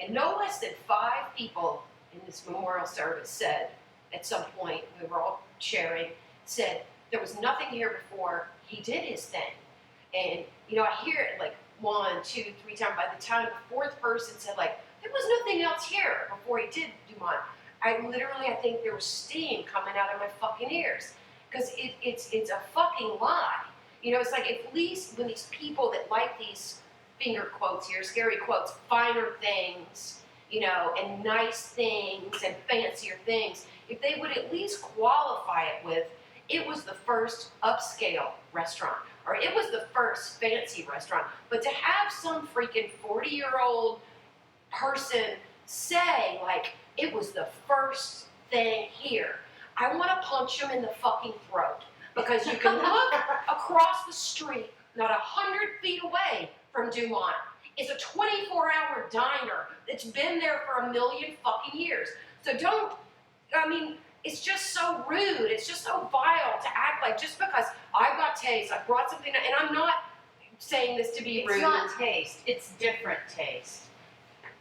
and no less than 5 people in this memorial service said, at some point, we were all sharing, said, there was nothing here before he did his thing. And, I hear it like 1, 2, 3 times. By the time the 4th person said, like, there was nothing else here before he did Dumont, I think there was steam coming out of my fucking ears. Because it's a fucking lie. It's like at least when these people that like these finger quotes here, scary quotes, finer things, you know, and nice things and fancier things, if they would at least qualify it with, it was the first upscale restaurant, or it was the first fancy restaurant. But to have some freaking 40-year-old person say, like, it was the first thing here, I want to punch him in the fucking throat. Because you can look across the street, not 100 feet away from Dumont, is a 24-hour diner that's been there for a million fucking years. So don't, I mean, it's just so rude. It's just so vile to act like just because I've got taste, I brought something, and I'm not saying this to be rude. It's not taste, it's different taste.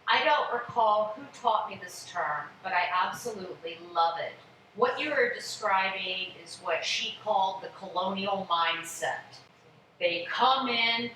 I don't recall who taught me this term, but I absolutely love it. What you are describing is what she called the colonial mindset. They come in,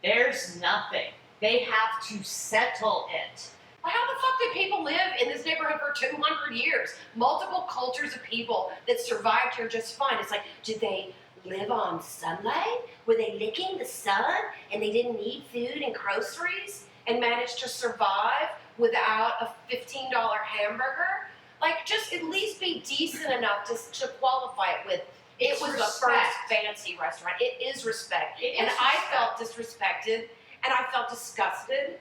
there's nothing. They have to settle it. Well, how the fuck did people live in this neighborhood for 200 years? Multiple cultures of people that survived here just fine. It's like, did they live on sunlight? Were they licking the sun and they didn't need food and groceries and managed to survive without a $15 hamburger? Like, just at least be decent enough to qualify it with, it was the first fancy restaurant. It is respect. I felt disrespected, and I felt disgusted,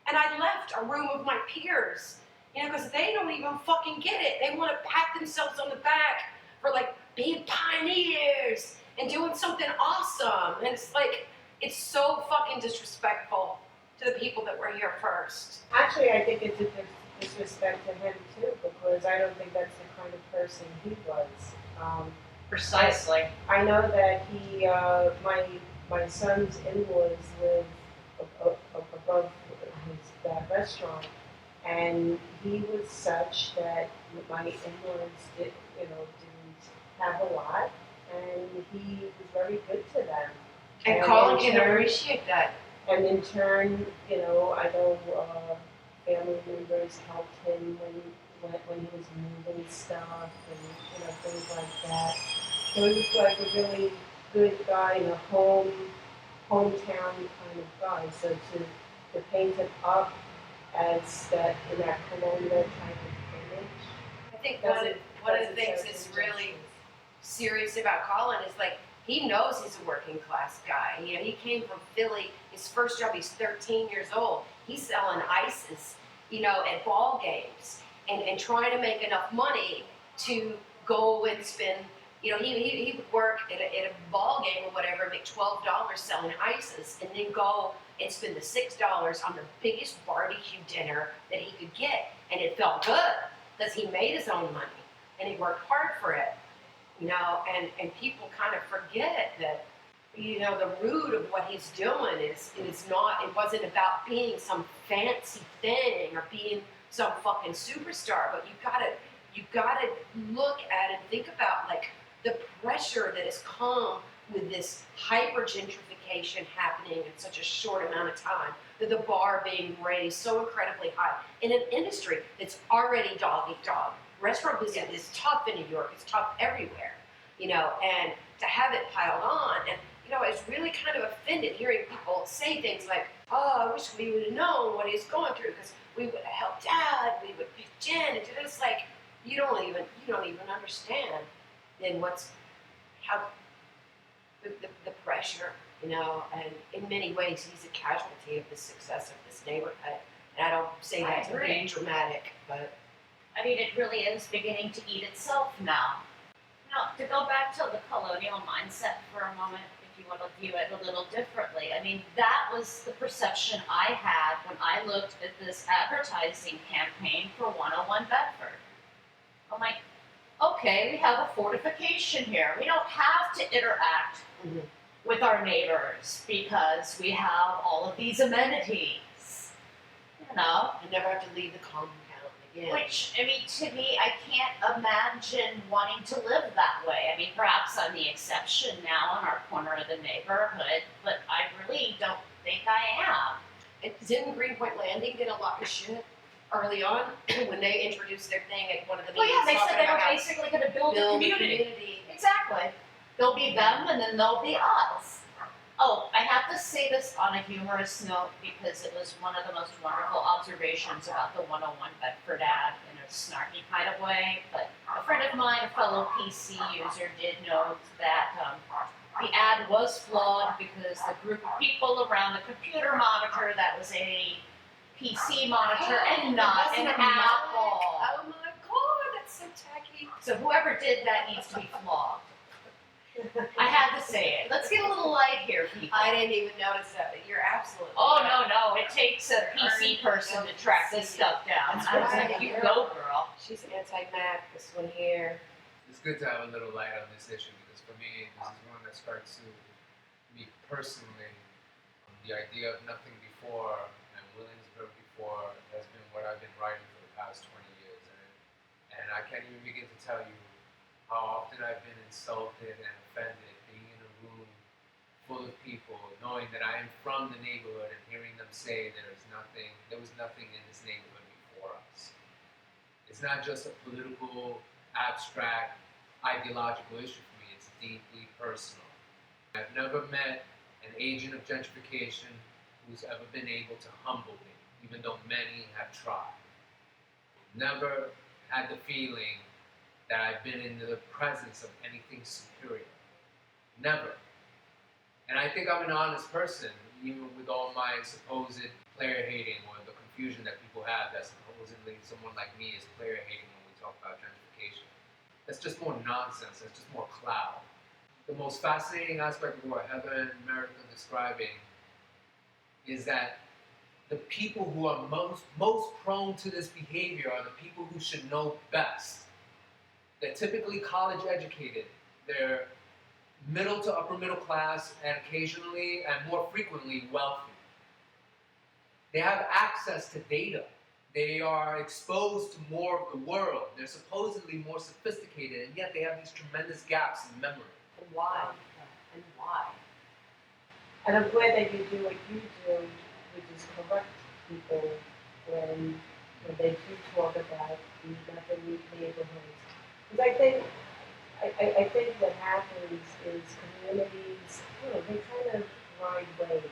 and I left a room of my peers, you know, because they don't even fucking get it. They want to pat themselves on the back for, like, being pioneers and doing something awesome. And it's like, it's so fucking disrespectful to the people that were here first. Actually, I think it's a disrespect to him too, because I don't think that's the kind of person he was. Precisely. I know that he, my son's in-laws live above that restaurant, and he was such that my in-laws didn't have a lot, and he was very good to them. And Colin can appreciate that. And in turn, you know, I know family members helped him when he was moving stuff and, you know, things like that. So he was like a really good guy and a hometown kind of guy. So to paint him up as that in that colonial type of image. I think one of the things that's really serious about Colin is, like, he knows he's a working class guy. You know, he came from Philly. His first job, he's 13 years old. He's selling ices, you know, at ball games and trying to make enough money to go and spend, you know, he would work at a ball game or whatever, make $12 selling ices, and then go and spend the $6 on the biggest barbecue dinner that he could get. And it felt good because he made his own money and he worked hard for it. You know, and people kind of forget that, you know, the root of what he's doing is not, it wasn't about being some fancy thing or being some fucking superstar, but you gotta look at and think about, like, the pressure that has come with this hyper gentrification happening in such a short amount of time, that the bar being raised so incredibly high in an industry that's already dog eat dog. Restaurant business is tough in New York. It's tough everywhere, you know, and to have it piled on, and, you know, I was really kind of offended hearing people say things like, oh, I wish we would have known what he's going through because we would have helped out, we would pitch in, and it's like, you don't even understand then how the pressure, you know, and in many ways he's a casualty of the success of this neighborhood. And I don't say that to be dramatic, but I mean, it really is beginning to eat itself now. Now, to go back to the colonial mindset for a moment, if you want to view it a little differently, I mean, that was the perception I had when I looked at this advertising campaign for 101 Bedford. I'm like, okay, we have a fortification here. We don't have to interact with our neighbors because we have all of these amenities, you know? I never have to leave the compound again. Which, I mean, to me, I can't imagine wanting to live that way. I mean, perhaps I'm the exception now in our corner of the neighborhood, but I really don't think I am. And didn't Greenpoint Landing get a lot of shit early on when they introduced their thing at one of the meetings? Well, yeah, they said they were basically going to build a community. Exactly. There'll be them, and then there'll be us. Oh, I have to say this on a humorous note because it was one of the most wonderful observations about the 101 Bedford ad in a snarky kind of way. But a friend of mine, a fellow PC user, did note that the ad was flawed because the group of people around the computer monitor that was a PC monitor and not an Apple. Oh my god, that's so tacky. So whoever did that needs to be flogged. I had to say it. Let's get a little light here, people. I didn't even notice that, but you're absolutely Oh, right. no, it takes a PC person to track this stuff down. That's I was right. like, you go, girl. She's anti-Mac, this one here. It's good to have a little light on this issue because for me, this is one that starts to me personally. The idea of nothing before and Williamsburg before has been what I've been writing for the past 20 years. And I can't even begin to tell you how often I've been insulted and offended being in a room full of people, knowing that I am from the neighborhood and hearing them say there was nothing in this neighborhood before us. It's not just a political, abstract, ideological issue for me, it's deeply personal. I've never met an agent of gentrification who's ever been able to humble me, even though many have tried. Never had the feeling that I've been in the presence of anything superior. Never. And I think I'm an honest person, even with all my supposed player hating or the confusion that people have that supposedly someone like me is player hating when we talk about gentrification. That's just more nonsense, that's just more cloud. The most fascinating aspect of what Heather and Meredith are describing is that the people who are most prone to this behavior are the people who should know best. They're typically college educated. They're middle to upper middle class and occasionally and more frequently wealthy. They have access to data. They are exposed to more of the world. They're supposedly more sophisticated, and yet they have these tremendous gaps in memory. And why? And why? And I'm glad that you do what you do, which is correct people when they do talk about the nothing neighborhoods. Because I think what happens is communities, they kind of ride waves.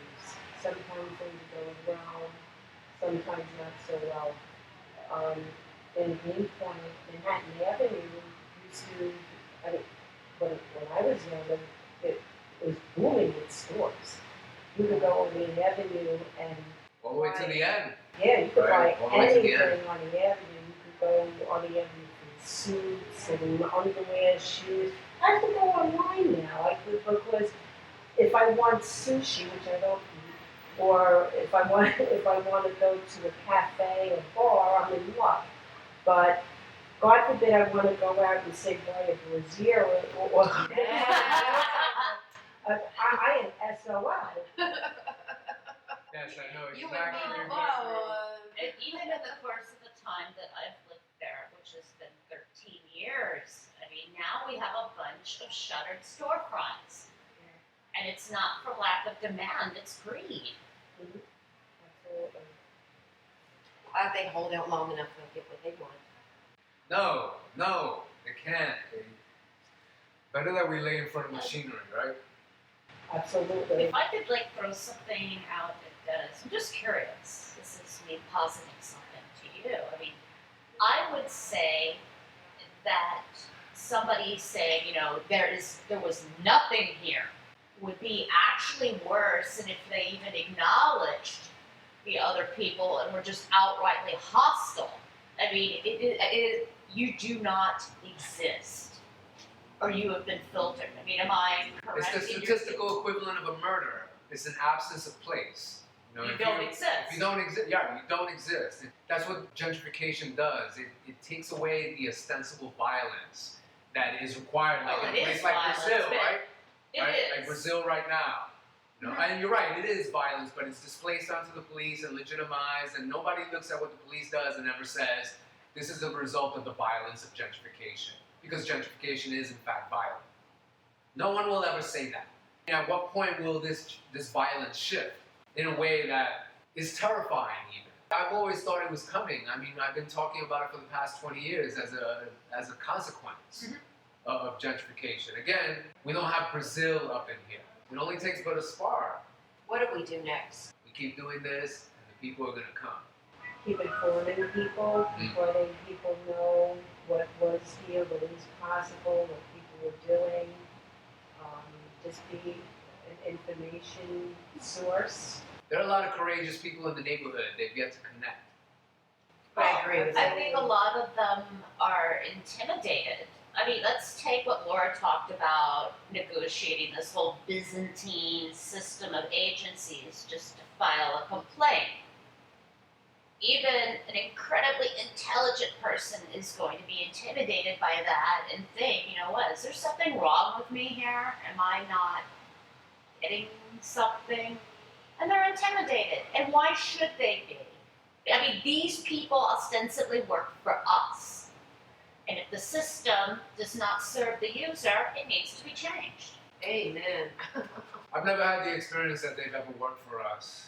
Sometimes things go well, sometimes not so well. In Greenpoint, Manhattan Avenue used to, when I was younger, it was booming with stores. You could go on the avenue and All the way to the end. yeah, you could Right, all buy the way to the anything on the avenue. You could go on the avenue for suits and underwear, shoes. I have to go online now. Because if I want sushi, which I don't eat, or if I want to go to a cafe or bar, I'm in luck. But God forbid I want to go out and say buy a brassiere or I am SOL. Yes, I know You exactly and what me you're going through. both. And even in the course of the time that I've lived there, which has been 13 years, I mean, now we have a bunch of shuttered storefronts. And it's not for lack of demand, it's greed. Absolutely. If they hold out long enough, they'll get what they want. No, they can't. Better that we lay in front of machinery, right? Absolutely. If I could throw something out at Dennis, I'm just curious. This is me positing something to you. I mean, I would say that somebody saying, there was nothing here would be actually worse than if they even acknowledged the other people and were just outrightly hostile. I mean, you do not exist. Or you have been filtered. I mean, am I correct? It's the statistical equivalent of a murder. It's an absence of place. You don't exist. If you don't exist, you don't exist. That's what gentrification does. It takes away the ostensible violence that is required, like in a place like Brazil, right? It right? is. Like Brazil right now. And you're right, it is violence, but it's displaced onto the police and legitimized, and nobody looks at what the police does and ever says, this is a result of the violence of gentrification. Because gentrification is in fact violent. No one will ever say that. And at what point will this violence shift in a way that is terrifying even? I've always thought it was coming. I mean, I've been talking about it for the past 20 years as a consequence of gentrification. Again, we don't have Brazil up in here. It only takes but a spark. What do we do next? We keep doing this, and the people are going to come. Keep informing people, letting people know what was here, what is possible, what people are doing. Just be an information source. There are a lot of courageous people in the neighborhood. They've yet to connect. I agree with I that. think a lot of them are intimidated. I mean, let's take what Laura talked about, negotiating this whole Byzantine system of agencies just to file a complaint. Even an incredibly intelligent person is going to be intimidated by that and think, you know what, is there something wrong with me here? Am I not getting something? And they're intimidated. And why should they be? I mean, these people ostensibly work for us. And if the system does not serve the user, it needs to be changed. Amen. I've never had the experience that they've ever worked for us.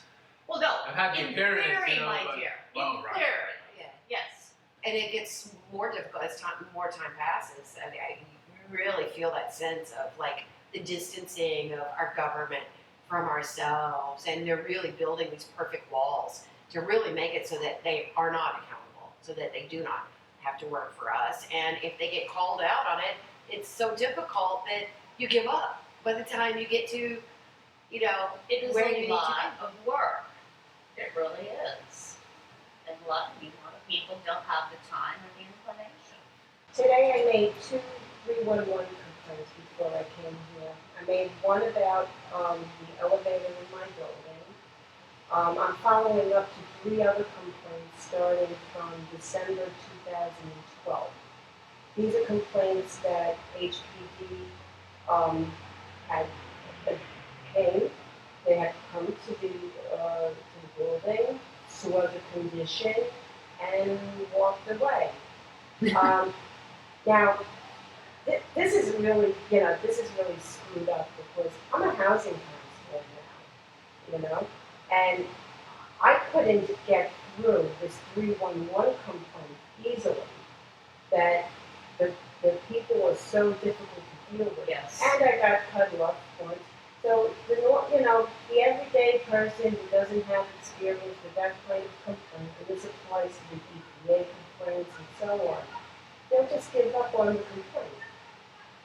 Well, no, I've had the in appearance, theory, you know, my but- dear. well, In right. theory, Yeah. yes. And it gets more difficult as more time passes. I mean, I really feel that sense of like the distancing of our government from ourselves, and they're really building these perfect walls to really make it so that they are not accountable, so that they do not have to work for us. And if they get called out on it, it's so difficult that you give up by the time you get to, you know, It is where you a need to lot of work. It really is. And a lot of people don't have the time or the inclination. Today I made 2 311 complaints before I came here. I made one about the elevator in my building. I'm following up to 3 other complaints starting from December 2012. These are complaints that HPD had came. They had come to the building, saw the condition, and walked away. Now, this is really, this is really screwed up because I'm a housing counselor now, and I couldn't get through this 311 complaint easily. That the people were so difficult to deal with. Yes. And I got cut off once. So, the everyday person who doesn't have experience with that kind of complaint, and this applies to the EPA complaints and so on, they'll just give up on the complaint.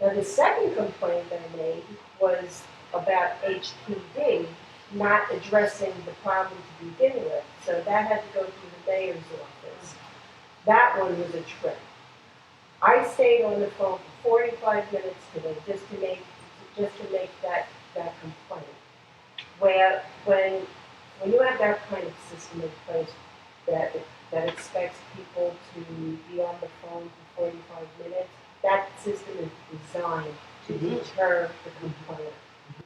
Now, the second complaint I made was about HPD not addressing the problem to begin with. So that had to go through the mayor's office. That one was a trip. I stayed on the phone for 45 minutes today just to make that complaint. Where when you have that kind of system in place that expects people to be on the phone for 45 minutes, that system is designed to deter the complainant.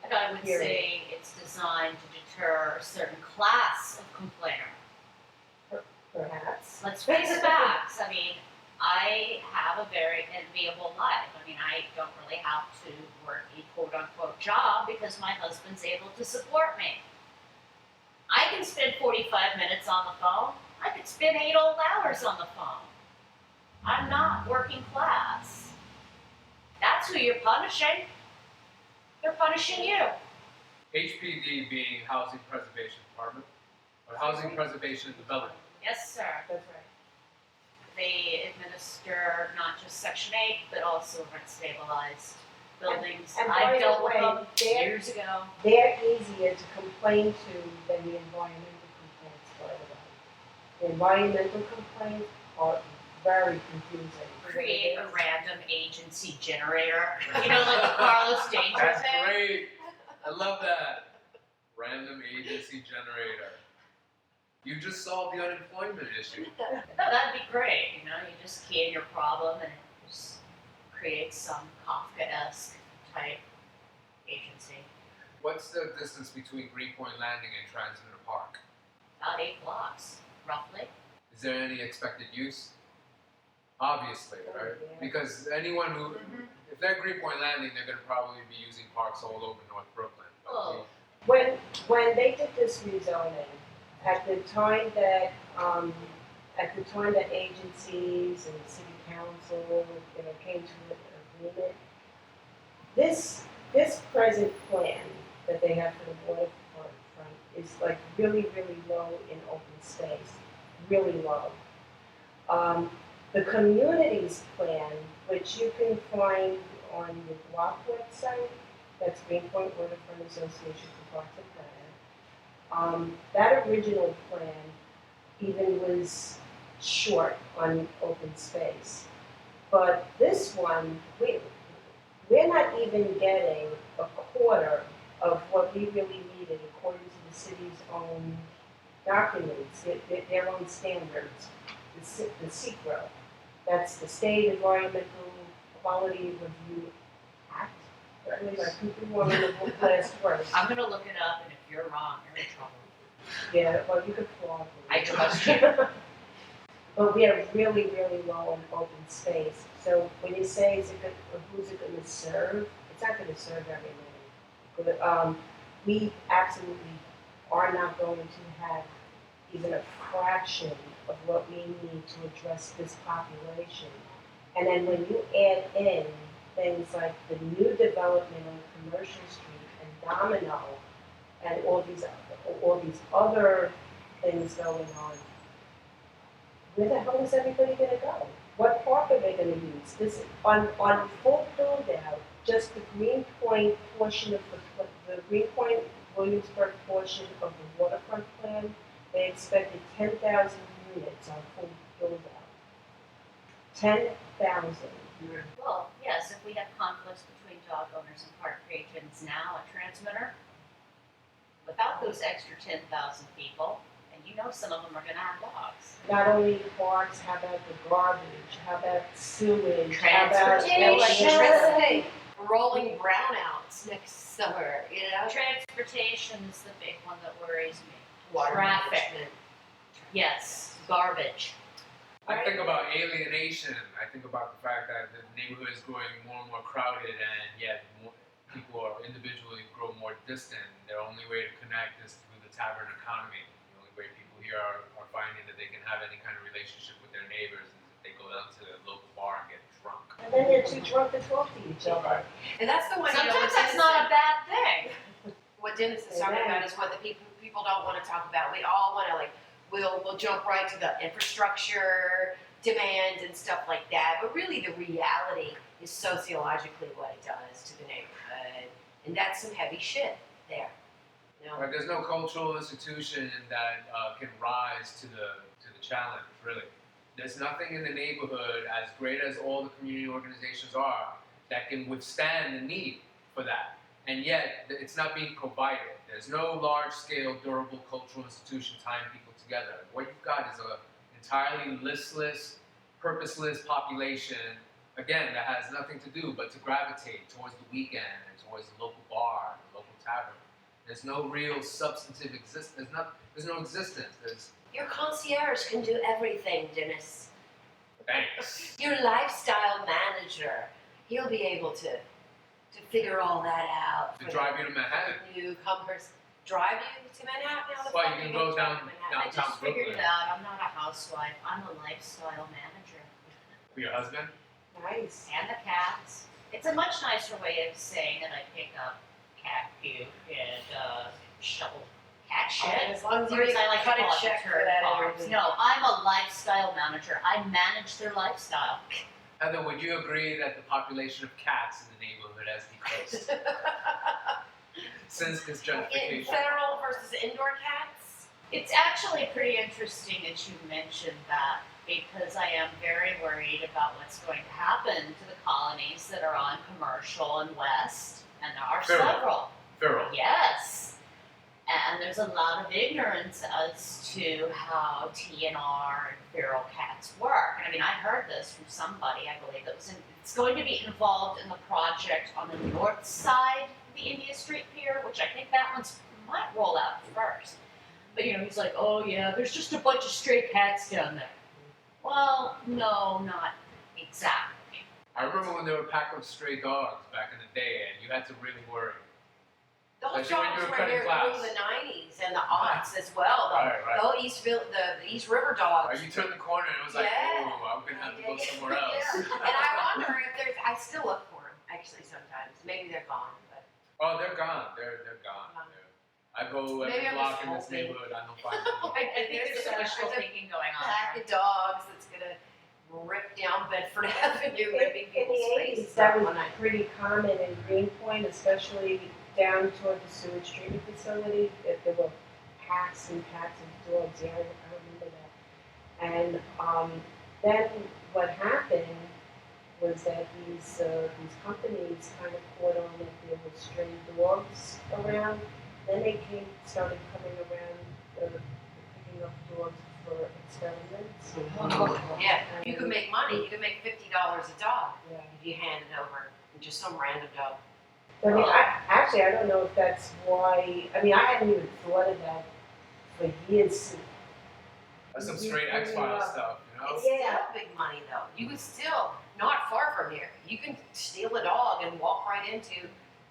And I would say it's designed to deter a certain class of complainer. Perhaps. Let's face facts. I mean, I have a very enviable life. I mean, I don't really have to work a quote-unquote job because my husband's able to support me. I can spend 45 minutes on the phone. I could spend 8 whole hours on the phone. I'm not working class. That's who you're punishing. They're punishing you. HPD being Housing Preservation Department, or Housing Preservation and Development. Yes, sir. That's right. They administer not just Section 8, but also rent-stabilized buildings. And I by dealt the with way, them they're- years ago. They're easier to complain to than the environmental complaints, by the way. The environmental complaints are very confusing. Create a random agency generator. You know, like the Carlos Danger That's thing? great. I love that. Random agency generator. You just solved the unemployment issue. No, that'd be great. You know, you just key in your problem and it just creates some Kafka-esque type agency. What's the distance between Greenpoint Landing and Transmitter Park? About 8 blocks, roughly. Is there any expected use? Obviously, right? Yeah. Because anyone who, if they're Greenpoint Landing, they're going to probably be using parks all over North Brooklyn. But Oh. When they did this rezoning, at the time that agencies and the city council, came to an agreement, this present plan that they have for the waterfront is like really, really low in open space, really low. The communities plan, which you can find on the WAP website, that's Greenpoint Waterfront Association for Parks and Plan. That original plan even was short on open space. But this one, we're not even getting a quarter of what we really needed according to the city's own documents, their own standards, the SECRO. That's the State Environmental Quality Review Act. I believe I could be wrong in the last word. I'm gonna look it up, and if you're wrong, you're in trouble. Yeah, well, you could flog me. I trust you. But we are really, really low on open space. So when you say, who's it going to serve? It's not going to serve everybody. But we absolutely are not going to have even a fraction of what we need to address this population. And then when you add in things like the new development on Commercial Street and Domino and all these other things going on, where the hell is everybody going to go? What park are they going to use? This on full build out, just the Greenpoint portion of the Greenpoint Williamsburg portion of the waterfront plan, they expected 10,000 units on full build out. 10,000. Well, yes, if we have conflicts between dog owners and park patrons now at Transmitter, without those extra 10,000 people, and you know some of them are going to have dogs. Not only the parks, how about the garbage? How about sewage? How about Electricity, rolling brownouts next summer, you know? Transportation is the big one that worries me. Water Traffic. management. Yes, garbage. I think about alienation. I think about the fact that the neighborhood is growing more and more crowded, and yet people are individually grow more distant. Their only way to connect is through the tavern economy. The only way people here are finding that they can have any kind of relationship with their neighbors is if they go down to the local bar and get drunk. And then they're too drunk to talk to each other. And that's the one, you know, Sometimes what that's Dennis not a said- bad thing. What Dennis is talking about is what the people don't want to talk about. We all want to, like, we'll jump right to the infrastructure demands and stuff like that. But really the reality is sociologically what it does to the neighborhood. And that's some heavy shit there. You know? Right, there's no cultural institution that can rise to the challenge, really. There's nothing in the neighborhood, as great as all the community organizations are, that can withstand the need for that. And yet, it's not being provided. There's no large-scale, durable cultural institution tying people together. What you've got is an entirely listless, purposeless population, again, that has nothing to do but to gravitate towards the weekend and towards the local bar, the local tavern. There's no real substantive existence. There's no existence. Your concierge can do everything, Dennis. Thanks. Your lifestyle manager, he'll be able to figure all that out. To for drive you to Manhattan. the newcomers. Drive you to Manhattan? How the Well, fuck you can gonna go drive down- to Manhattan? I downtown just figured Brooklyn. it out. I'm not a housewife. I'm a lifestyle manager. For your husband? Nice. And the cats. It's a much nicer way of saying that I pick up cat puke and shovel cat shit. As long as Or you as I like to cut call a it, check for turd that farms. every week. No, I'm a lifestyle manager. I manage their lifestyle. Heather, would you agree that the population of cats in the neighborhood has decreased since this In gentrification? federal versus indoor cats? It's actually pretty interesting that you mentioned that because I am very worried about what's going to happen to the colonies that are on Commercial and West, and there are Feral. several. Feral. Yes. And there's a lot of ignorance as to how TNR and feral cats work. And I mean, I heard this from somebody, I believe, it's going to be involved in the project on the north side of the India Street Pier, which I think that one's might roll out first. But you know, he's like, oh yeah, there's just a bunch of stray cats down there. Well, no, not exactly. I remember when there were a pack of stray dogs back in the day, and you had to really worry. Those Especially when dogs you were were cutting here glass. through the 90s and the aughts as well. The Right. whole the East River dogs. You turned the corner and it was like, Yeah. oh, I'm gonna have to go Yeah. somewhere else. Yeah. And I wonder if I still look for them, actually, sometimes. Maybe they're gone, but Oh, they're gone. They're gone. I go every Maybe I'm block just in this hoping. neighborhood. I don't find them. I think there's so much there's a thinking going on pack there. of dogs that's gonna rip down Bedford Avenue, ripping In people's the faces 80s, that out was one night. pretty common in Greenpoint, especially down toward the sewage treatment facility. That there were packs and packs of dogs. Yeah, I remember that. And then what happened was that these companies kind of caught on that there were stray dogs around. Then they started coming around picking up dogs for experiments. Yeah, you could make money. You could make $50 a dog Yeah. if you hand it over to just some random dog. I mean, I don't know if that's why. I mean, I hadn't even thought of that for years. That's some straight X-Files stuff, you know? It's still big money though. You could still, not far from here, you can steal a dog and walk right into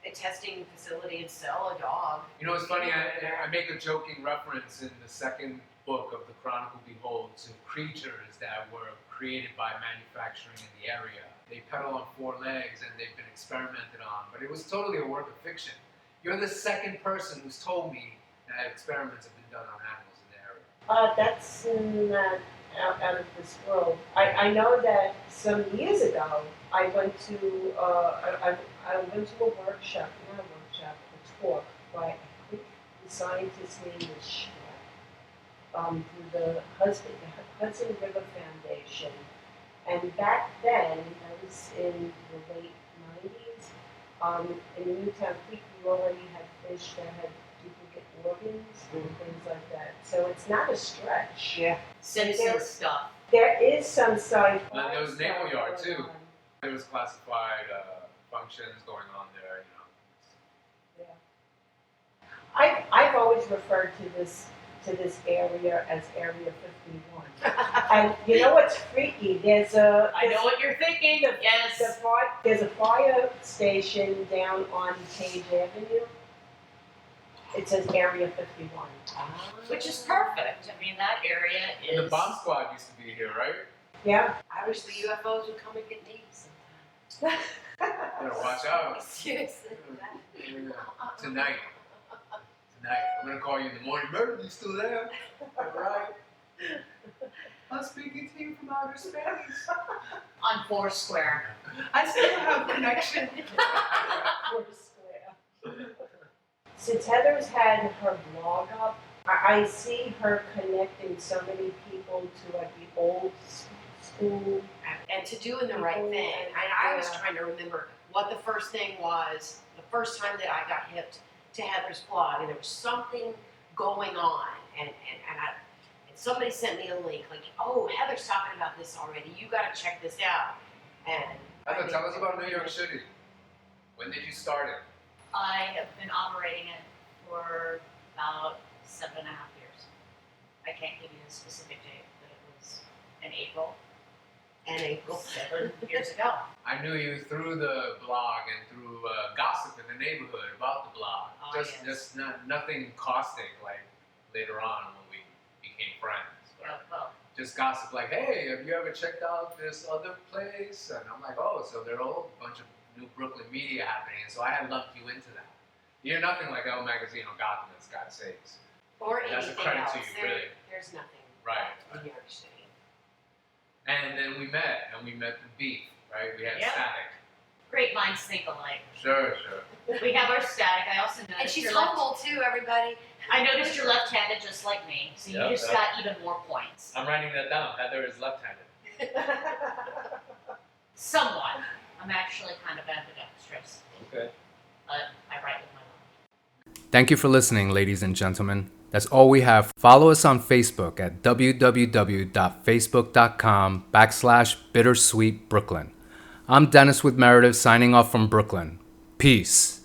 a testing facility and sell a dog. You know, it's funny, I make a joking reference in the second book of the Chronicle Behold to creatures that were created by manufacturing in the area. They pedal on four legs and they've been experimented on, but it was totally a work of fiction. You're the second person who's told me that experiments have been done on animals in the area. That's out of this world. I know that some years ago I went to I went to a workshop, not a workshop, a talk by I think the scientist's name was through the Hudson River Foundation. And back then, that was in the late 90s, in Newtown Creek we already had fish that had duplicate organs and things like that. So it's not a stretch. Yeah. Citizen stuff. There is some sci-fi. And there was Naval Yard stuff too. going on. There was classified functions going on there, you know. Yeah. I've always referred to this area as Area 51. And you know what's freaky? I know what you're thinking. Yes. There's a fire station down on Page Avenue. It says Area 51. Which is perfect. I mean, that area is. And the bomb squad used to be here, right? Yeah. I wish the UFOs would come and get me sometime. Better watch out. Seriously. Tonight. I'm gonna call you in the morning. Murder, you still there? Alright. I'm speaking to you from outer space. On Foursquare. I still have connection. Since Heather's had her blog up, I see her connecting so many people to like the old school. And to doing the right thing. And I was trying to remember what the first thing was, the first time that I got hipped to Heather's blog, and there was something going on, and somebody sent me a link, like, oh, Heather's talking about this already, you gotta check this out. And Heather, tell us about New York City. When did you start it? I have been operating it for about 7.5 years. I can't give you a specific date, but it was in April. And April. 7 years ago. I knew you through the blog and through gossip in the neighborhood about the blog. Oh, Just nothing caustic like later on when we became friends. But Well, just gossip like, hey, have you ever checked out this other place? And I'm like, oh, so there are a whole bunch of new Brooklyn media happening. And so I had lumped you into that. You're nothing like Elle Magazine or Gotham, it's God sakes. Or That's a anything credit else. to you, really. There's nothing Right. like New York City. And then we met the beef, right? We had Yep. static. great minds think alike. Sure. We have our static. I also noticed And she's you're left. humble too, everybody. I noticed you're left-handed just like me, so Yep, you just yep. got even more points. I'm writing that down. Heather is left-handed. Somewhat. I'm actually kind of ambidextrous, Okay. but I write with my left. Thank you for listening, ladies and gentlemen. That's all we have. Follow us on Facebook at www.facebook.com/Bittersweet Brooklyn. I'm Dennis with Meredith signing off from Brooklyn. Peace.